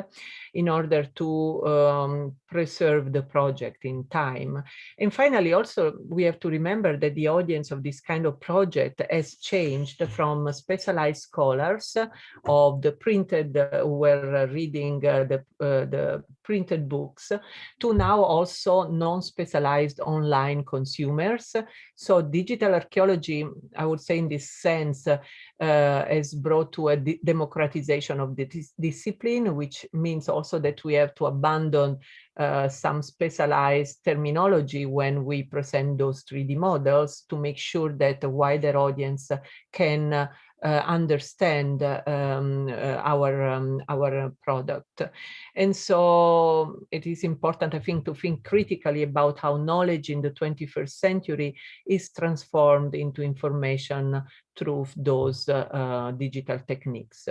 Speaker 1: in order to preserve the project in time. And finally, also, we have to remember that the audience of this kind of project has changed from specialized scholars of the printed, who were reading the printed books, to now also non-specialized online consumers. So digital archaeology, I would say in this sense, has brought to a democratization of the discipline, which means also that we have to abandon some specialized terminology when we present those 3D models, to make sure that a wider audience can understand our product. And so it is important, I think, to think critically about how knowledge in the 21st century is transformed into information through those digital techniques.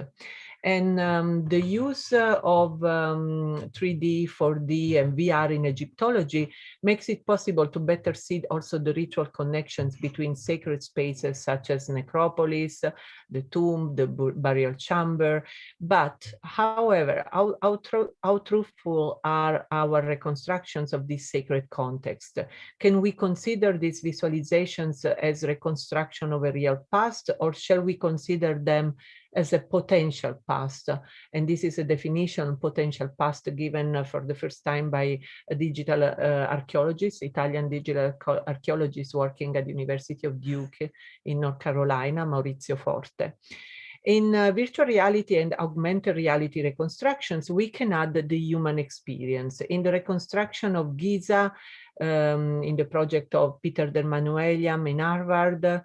Speaker 1: And the use of 3D, 4D, and VR in Egyptology makes it possible to better see also the ritual connections between sacred spaces such as necropolis, the tomb, the burial chamber. But however, how truthful are our reconstructions of this sacred context? Can we consider these visualizations as reconstruction of a real past, or shall we consider them as a potential past? And this is a definition, potential past, given for the first time by a digital archaeologist, Italian digital archaeologist working at the University of Duke in North Carolina, Maurizio Forte. In virtual reality and augmented reality reconstructions, we can add the human experience. In the reconstruction of Giza, in the project of Peter Dermanueliam in Harvard,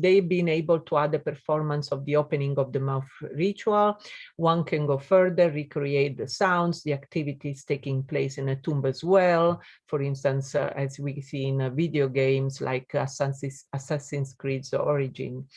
Speaker 1: they've been able to add the performance of the opening of the mouth ritual. One can go further, recreate the sounds, the activities taking place in a tomb as well. For instance, as we see in video games like Assassin's Creed's Origin.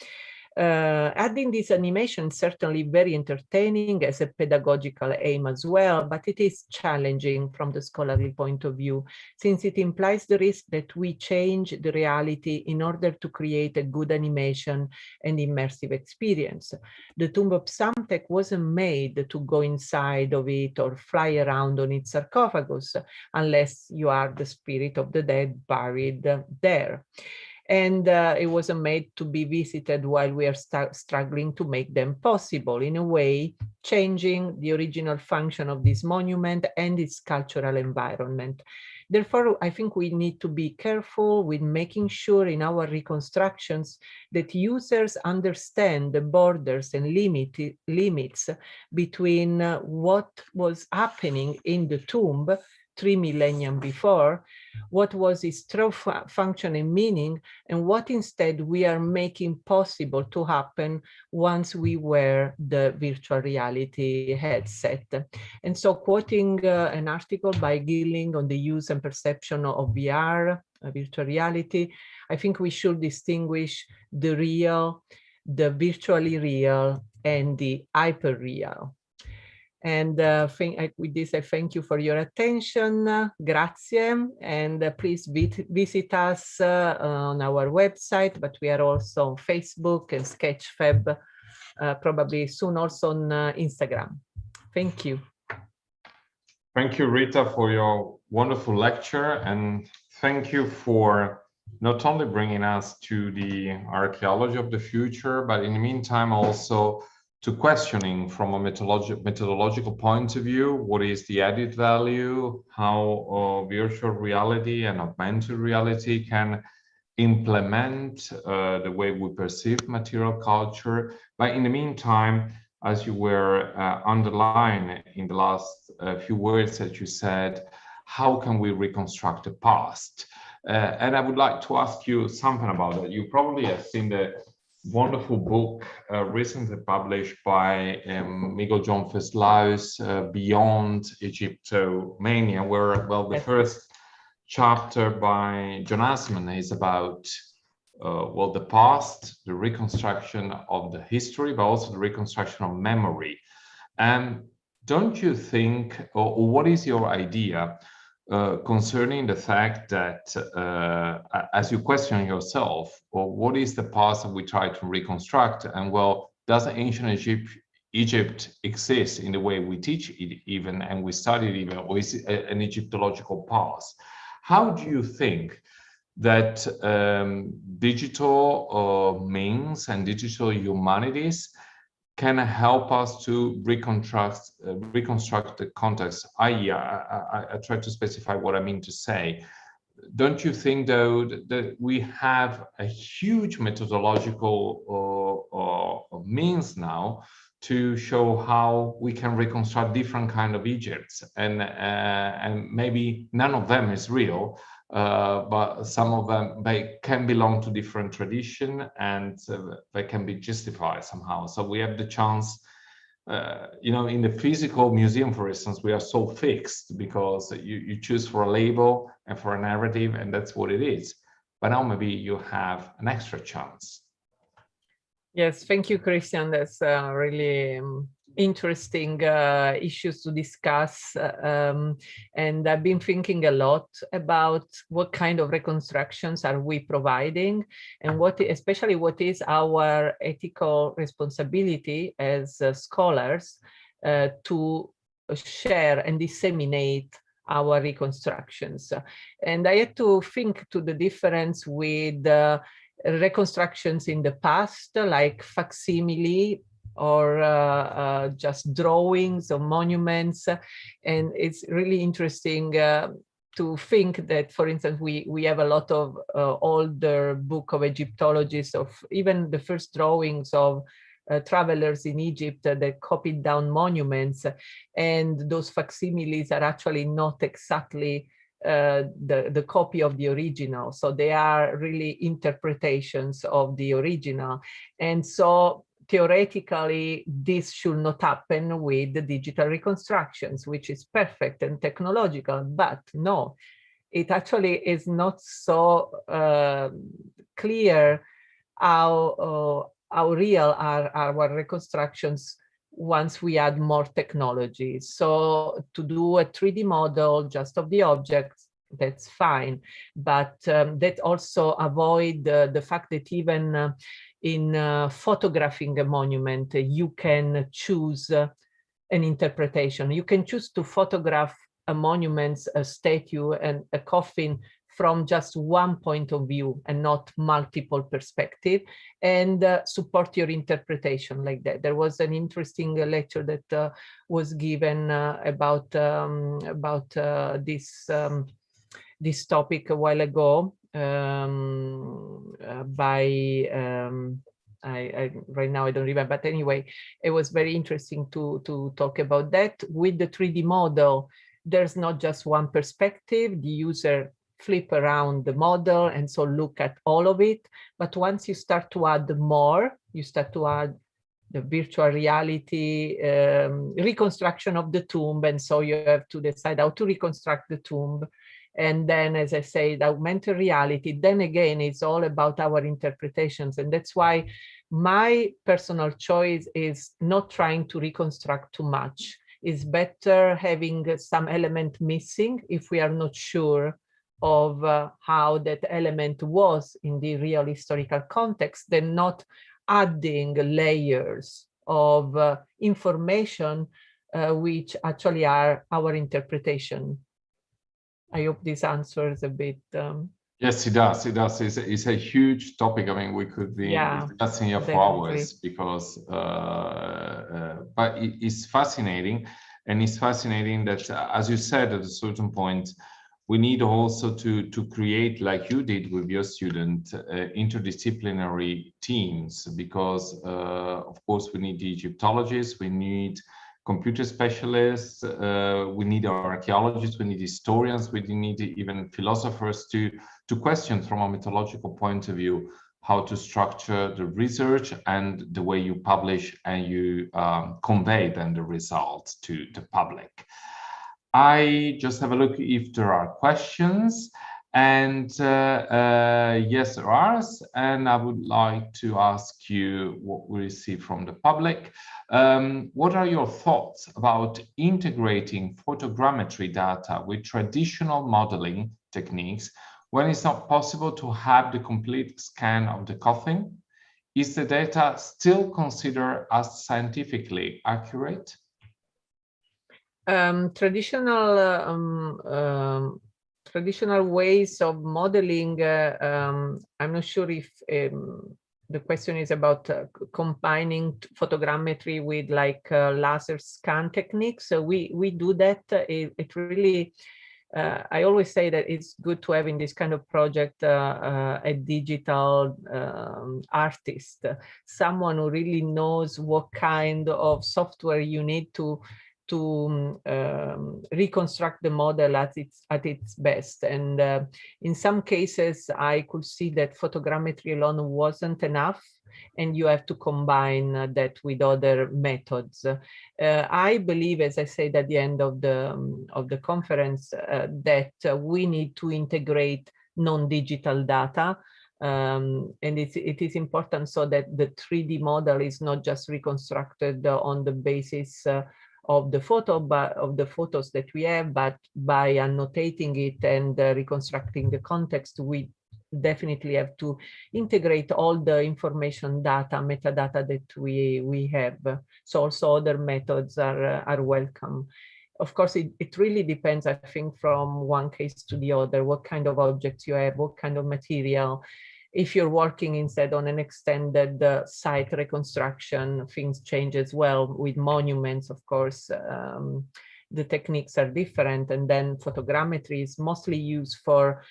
Speaker 1: Adding this animation is certainly very entertaining as a pedagogical aim as well, but it is challenging from the scholarly point of view, since it implies the risk that we change the reality in order to create a good animation and immersive experience. The tomb of Psamtek wasn't made to go inside of it or fly around on its sarcophagus, unless you are the spirit of the dead buried there. And it wasn't made to be visited while we are struggling to make them possible, in a way, changing the original function of this monument and its cultural environment. Therefore, I think we need to be careful with making sure in our reconstructions that users understand the borders and limits between what was happening in the tomb 3 millennia before, what was its true function and meaning, and what instead we are making possible to happen once we wear the virtual reality headset. And so, quoting an article by Gilling on the use and perception of VR, virtual reality, I think we should distinguish the real, the virtually real, and the hyper-real. And with this, I thank you for your attention. Grazie. And please visit us on our website, but we are also on Facebook and Sketchfab, probably soon also on Instagram. Thank you.
Speaker 2: Thank you, Rita, for your wonderful lecture. And thank you for not only bringing us to the archaeology of the future, but in the meantime, also to questioning from a methodological point of view, what is the added value, how virtual reality and augmented reality can implement the way we perceive material culture. But in the meantime, as you were underlining in the last few words that you said, how can we reconstruct the past? And I would like to ask you something about that. You probably have seen the wonderful book recently published by Miguel John Feslau's Beyond Egyptomania, where, well, the first chapter by John Assman is about, well, the past, the reconstruction of the history, but also the reconstruction of memory. And don't you think, or what is your idea concerning the fact that, as you question yourself, well, what is the past that we try to reconstruct? And well, does ancient Egypt exist in the way we teach it even, and we study it even, or is it an Egyptological past? How do you think that digital means and digital humanities can help us to reconstruct the context? I try to specify what I mean to say. Don't you think, though, that we have a huge methodological means now to show how we can reconstruct different kind of Egypts, and maybe none of them is real, but some of them, they can belong to different tradition, and they can be justified somehow. So we have the chance, you know, in the physical museum, for instance, we are so fixed because you choose for a label and for a narrative, and that's what it is. But now maybe you have an extra chance.
Speaker 1: Yes, thank you, Christian. That's really interesting issues to discuss. And I've been thinking a lot about what kind of reconstructions are we providing, and especially what is our ethical responsibility as scholars to share and disseminate our reconstructions. And I had to think to the difference with reconstructions in the past, like facsimile or just drawings of monuments. And it's really interesting to think that, for instance, we have a lot of older book of Egyptologists, of even the first drawings of travelers in Egypt that copied down monuments, and those facsimiles are actually not exactly the copy of the original. So they are really interpretations of the original. And so theoretically, this should not happen with the digital reconstructions, which is perfect and technological, but no, it actually is not so clear how real are our reconstructions once we add more technology. So to do a 3D model just of the objects, that's fine, but that also avoid the fact that even in photographing a monument, you can choose an interpretation. You can choose to photograph a monument, a statue, and a coffin from just one point of view and not multiple perspective, and support your interpretation like that. There was an interesting lecture that was given about this topic a while ago by right now I don't remember, but anyway, it was very interesting to talk about that. With the 3D model, there's not just one perspective. The user flip around the model and so look at all of it. But once you start to add more, you start to add the virtual reality reconstruction of the tomb, and so you have to decide how to reconstruct the tomb. And then, as I say, the augmented reality, then again, it's all about our interpretations. And that's why my personal choice is not trying to reconstruct too much. It's better having some element missing if we are not sure of how that element was in the real historical context, than not adding layers of information which actually are our interpretation. I hope this answers a bit.
Speaker 2: Yes, it does. It does. It's a huge topic. I mean, we could be discussing here for hours, because, but it's fascinating. And it's fascinating that, as you said, at a certain point, we need also to create, like you did with your student, interdisciplinary teams, because, of course, we need the Egyptologists, we need computer specialists, we need archaeologists, we need historians, we need even philosophers to question from a methodological point of view how to structure the research and the way you publish and you convey then the results to the public. I just have a look if there are questions, and yes, there are, and I would like to ask you what we receive from the public. What are your thoughts about integrating photogrammetry data with traditional modeling techniques when it's not possible to have the complete scan of the coffin? Is the data still considered as scientifically accurate?
Speaker 1: Traditional ways of modeling, I'm not sure if the question is about combining photogrammetry with like laser scan techniques. So we do that. It really, I always say that it's good to have in this kind of project a digital artist, someone who really knows what kind of software you need to reconstruct the model at its best. And in some cases, I could see that photogrammetry alone wasn't enough, and you have to combine that with other methods. I believe, as I said at the end of the conference, that we need to integrate non-digital data. And it is important so that the 3D model is not just reconstructed on the basis of the photos that we have, but by annotating it and reconstructing the context, we definitely have to integrate all the information data, metadata that we have. So also other methods are welcome. Of course, it really depends, I think, from one case to the other, what kind of objects you have, what kind of material. If you're working instead on an extended site reconstruction, things change as well with monuments, of course. the techniques are different. And then photogrammetry is mostly used for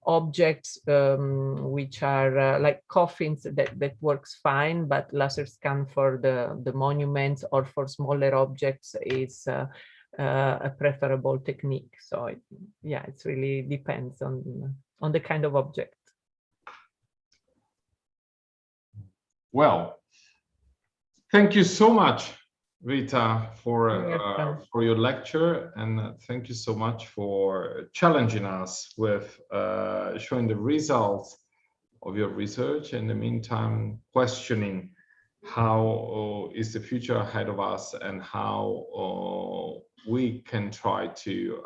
Speaker 1: objects which are like coffins, that works fine, but laser scan for the monuments or for smaller objects is a preferable technique. So yeah, it really depends on the kind of object.
Speaker 2: Well, thank you so much, Rita, for your lecture, and thank you so much for challenging us with showing the results of your research. In the meantime, questioning how is the future ahead of us and how we can try to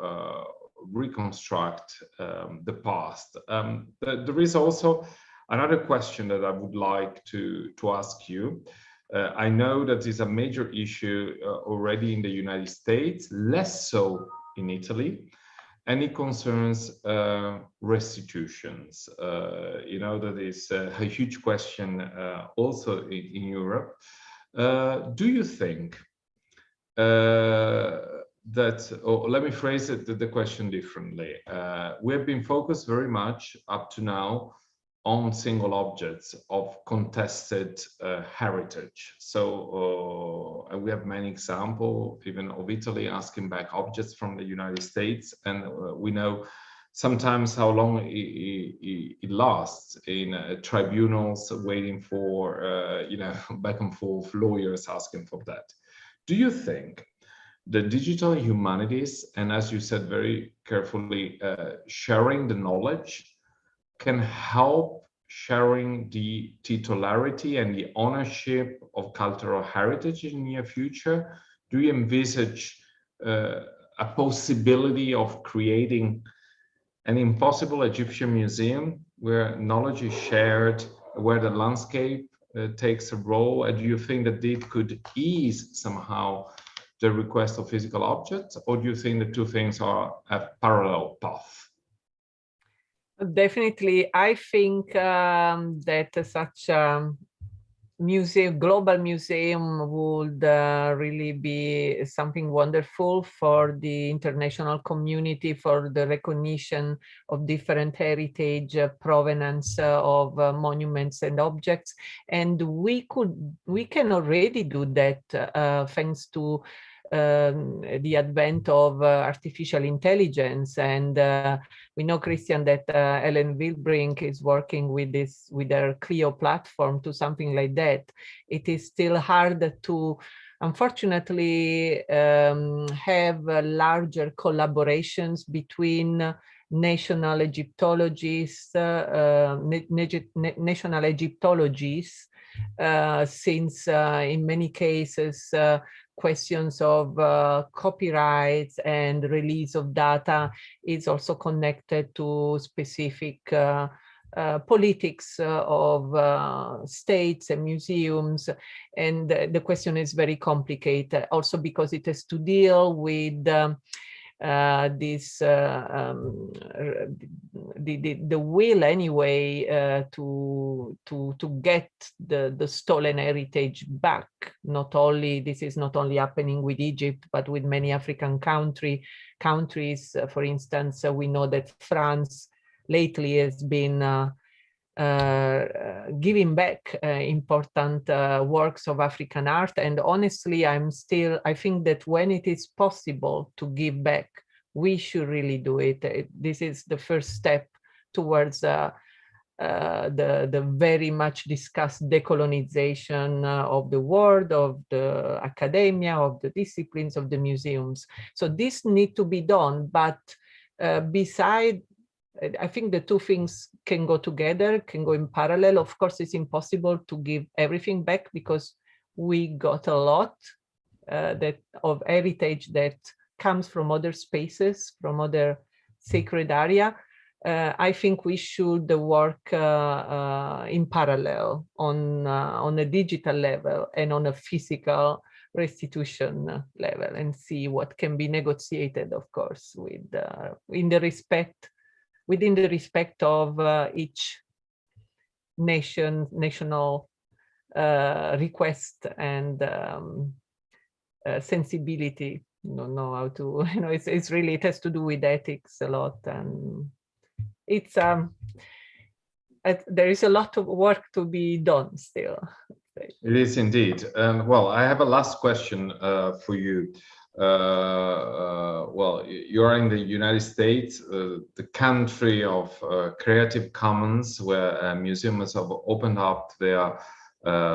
Speaker 2: reconstruct the past. There is also another question that I would like to ask you. I know that is a major issue already in the United States, less so in Italy, and it concerns restitutions. You know, that is a huge question also in Europe. Do you think that, or let me phrase the question differently. We have been focused very much up to now on single objects of contested heritage. So and we have many examples, even of Italy asking back objects from the United States, and we know sometimes how long it lasts in tribunals waiting for you know, back and forth lawyers asking for that. Do you think the digital humanities, and as you said very carefully, sharing the knowledge can help sharing the titularity and the ownership of cultural heritage in the near future? Do you envisage a possibility of creating an impossible Egyptian museum where knowledge is shared, where the landscape takes a role? And do you think that it could ease somehow the request of physical objects, or do you think the two things are a parallel path?
Speaker 1: Definitely, I think that such a museum, global museum, would really be something wonderful for the international community, for the recognition of different heritage, provenance of monuments and objects. And we can already do that thanks to the advent of artificial intelligence. And we know, Christian, that Ellen Wilbrink is working with their Clio platform to something like that. It is still hard to, unfortunately, have larger collaborations between national Egyptologists, since in many cases questions of copyrights and release of data is also connected to specific politics of states and museums. And the question is very complicated, also because it has to deal with the will anyway to get the stolen heritage back. This is not only happening with Egypt, but with many African countries. For instance, we know that France lately has been giving back important works of African art. And honestly, I think that when it is possible to give back, we should really do it. This is the first step towards the very much discussed decolonization of the world, of the academia, of the disciplines, of the museums. So this needs to be done. But beside, I think the two things can go together, can go in parallel. Of course, it's impossible to give everything back because we got a lot of heritage that comes from other spaces, from other sacred area. I think we should work in parallel on a digital level and on a physical restitution level, and see what can be negotiated, of course, within the respect of each national request and sensibility don't know how to, it's really, it has to do with ethics a lot, and it's there is a lot of work to be done still.
Speaker 2: It is indeed. Well, I have a last question for you. Well, you're in the United States, the country of Creative Commons, where museums have opened up their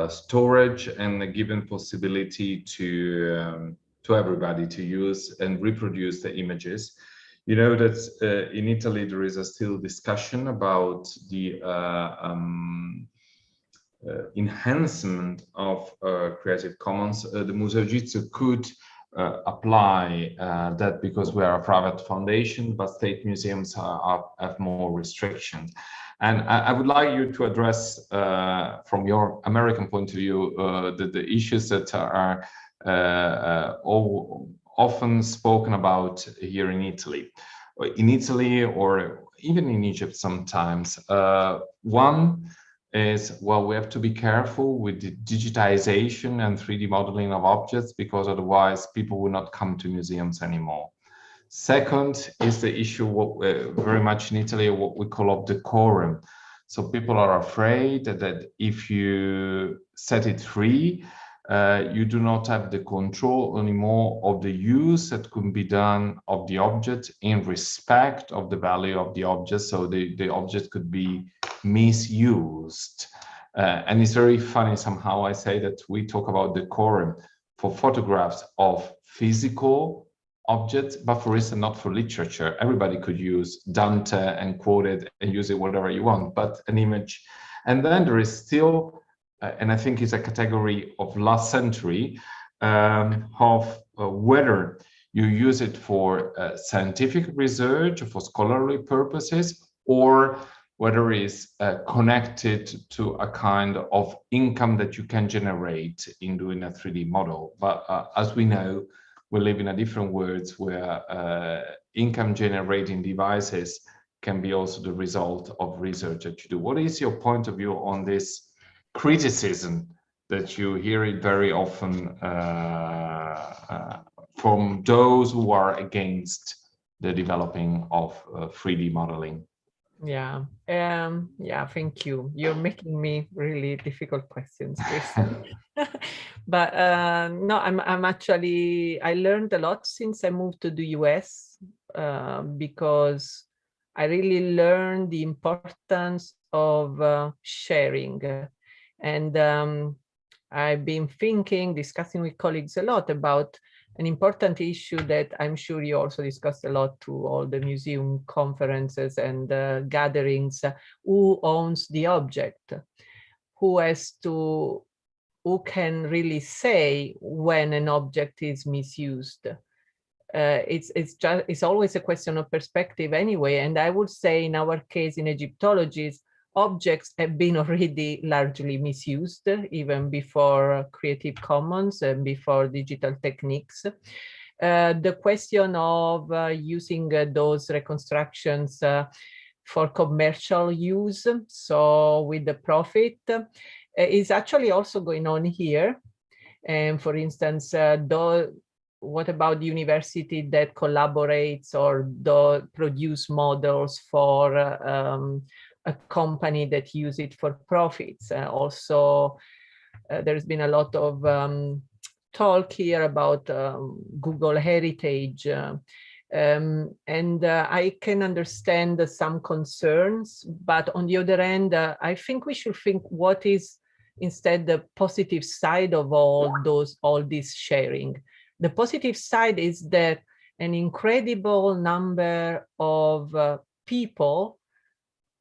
Speaker 2: storage and given possibility to everybody to use and reproduce the images. You know that in Italy there is a still discussion about the enhancement of Creative Commons. The Museo Egizio could apply that because we are a private foundation, but state museums have more restrictions. And I would like you to address, from your American point of view, the issues that are often spoken about here in Italy. In Italy, or even in Egypt sometimes. One is, well, we have to be careful with the digitization and 3D modeling of objects, because otherwise people will not come to museums anymore. Second is the issue very much in Italy, what we call of decorum. So people are afraid that if you set it free, you do not have the control anymore of the use that can be done of the object in respect of the value of the object. So the object could be misused. And it's very funny somehow I say that we talk about decorum for photographs of physical objects, but for instance, not for literature. Everybody could use Dante and quote it and use it whatever you want, but an image. And then there is still, and I think it's a category of last century, of whether you use it for scientific research, for scholarly purposes, or whether it's connected to a kind of income that you can generate in doing a 3D model. But as we know, we live in a different world where income generating devices can be also the result of research that you do. What is your point of view on this criticism that you hear it very often from those who are against the developing of 3D modeling?
Speaker 1: Yeah, thank you. You're making me really difficult questions, Chris. But no, I'm actually, I learned a lot since I moved to the US, because I really learned the importance of sharing. And I've been thinking, discussing with colleagues a lot about an important issue that I'm sure you also discussed a lot to all the museum conferences and gatherings. Who owns the object? Who can really say when an object is misused? It's always a question of perspective anyway. And I would say in our case in Egyptology, objects have been already largely misused even before Creative Commons and before digital techniques. The question of using those reconstructions for commercial use, so with the profit, is actually also going on here. And for instance, what about the university that collaborates or produce models for a company that use it for profits? Also, there's been a lot of talk here about Google heritage. And I can understand some concerns, but on the other hand, I think we should think what is instead the positive side of all this sharing. The positive side is that an incredible number of people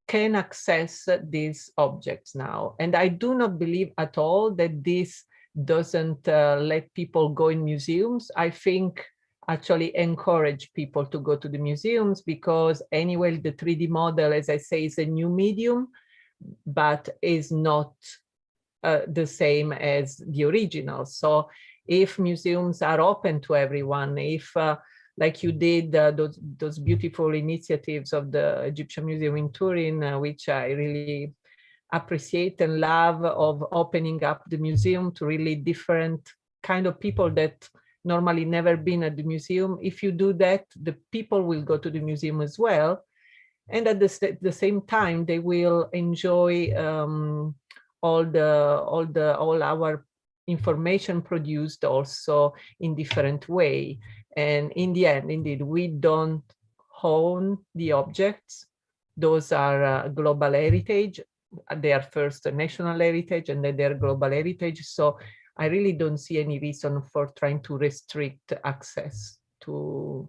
Speaker 1: can access these objects now. And I do not believe at all that this doesn't let people go in museums. I think actually encourage people to go to the museums, because anyway, the 3D model, as I say, is a new medium, but is not the same as the original. So if museums are open to everyone, if like you did those beautiful initiatives of the Egyptian Museum in Turin, which I really appreciate and love, of opening up the museum to really different kind of people that normally never been at the museum, if you do that, the people will go to the museum as well. And at the same time, they will enjoy all our information produced also in different way. And in the end, indeed, we don't own the objects. Those are global heritage. They are first a national heritage and then they're global heritage. So I really don't see any reason for trying to restrict access to.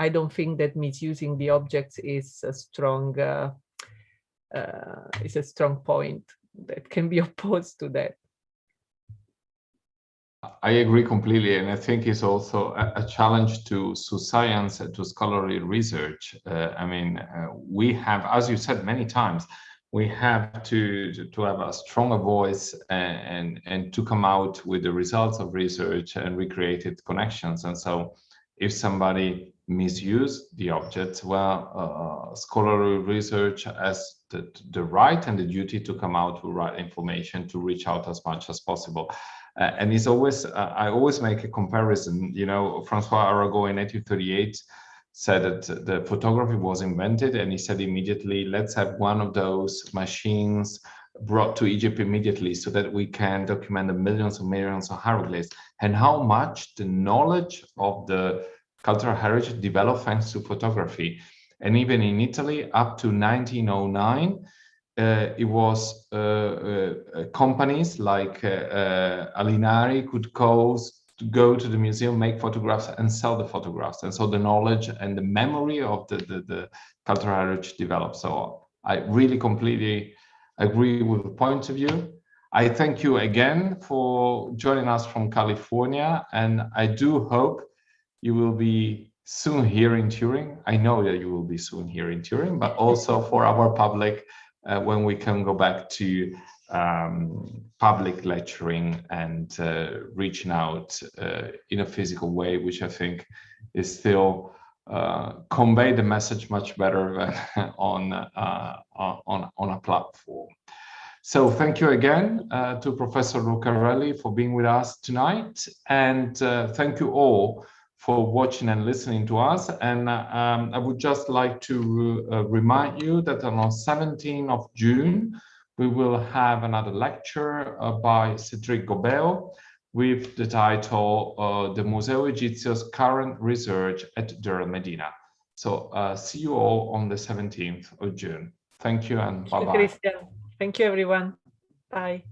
Speaker 1: I don't think that misusing the objects is a strong point that can be opposed to that.
Speaker 2: I agree completely, and I think it's also a challenge to science and to scholarly research. I mean, we have, as you said many times, we have to have a stronger voice and to come out with the results of research and recreated connections. And so, if somebody misuse the objects, well, scholarly research has the right and the duty to come out with right information to reach out as much as possible. And it's always, I always make a comparison. You know, Francois Arago in 1838 said that the photography was invented, and he said immediately, let's have one of those machines brought to Egypt immediately so that we can document the millions and millions of hieroglyphs, and how much the knowledge of the cultural heritage developed thanks to photography. And even in Italy, up to 1909, it was companies like Alinari could go to the museum, make photographs and sell the photographs. And so the knowledge and the memory of the cultural heritage developed. So I really completely agree with the point of view. I thank you again for joining us from California. And I do hope you will be soon here in Turin. I know that you will be soon here in Turin, but also for our public, when we can go back to public lecturing and reaching out in a physical way, which I think is still convey the message much better than on a platform. So thank you again to Professor Lucarelli for being with us tonight, and thank you all for watching and listening to us. And I would just like to remind you that on 17th of June, we will have another lecture by Cédric Gobert with the title The Museo Egizio's Current Research at Deir el-Medina. So see you all on the 17th of June. Thank you and bye-bye.
Speaker 1: Christian. Thank you, everyone. Bye.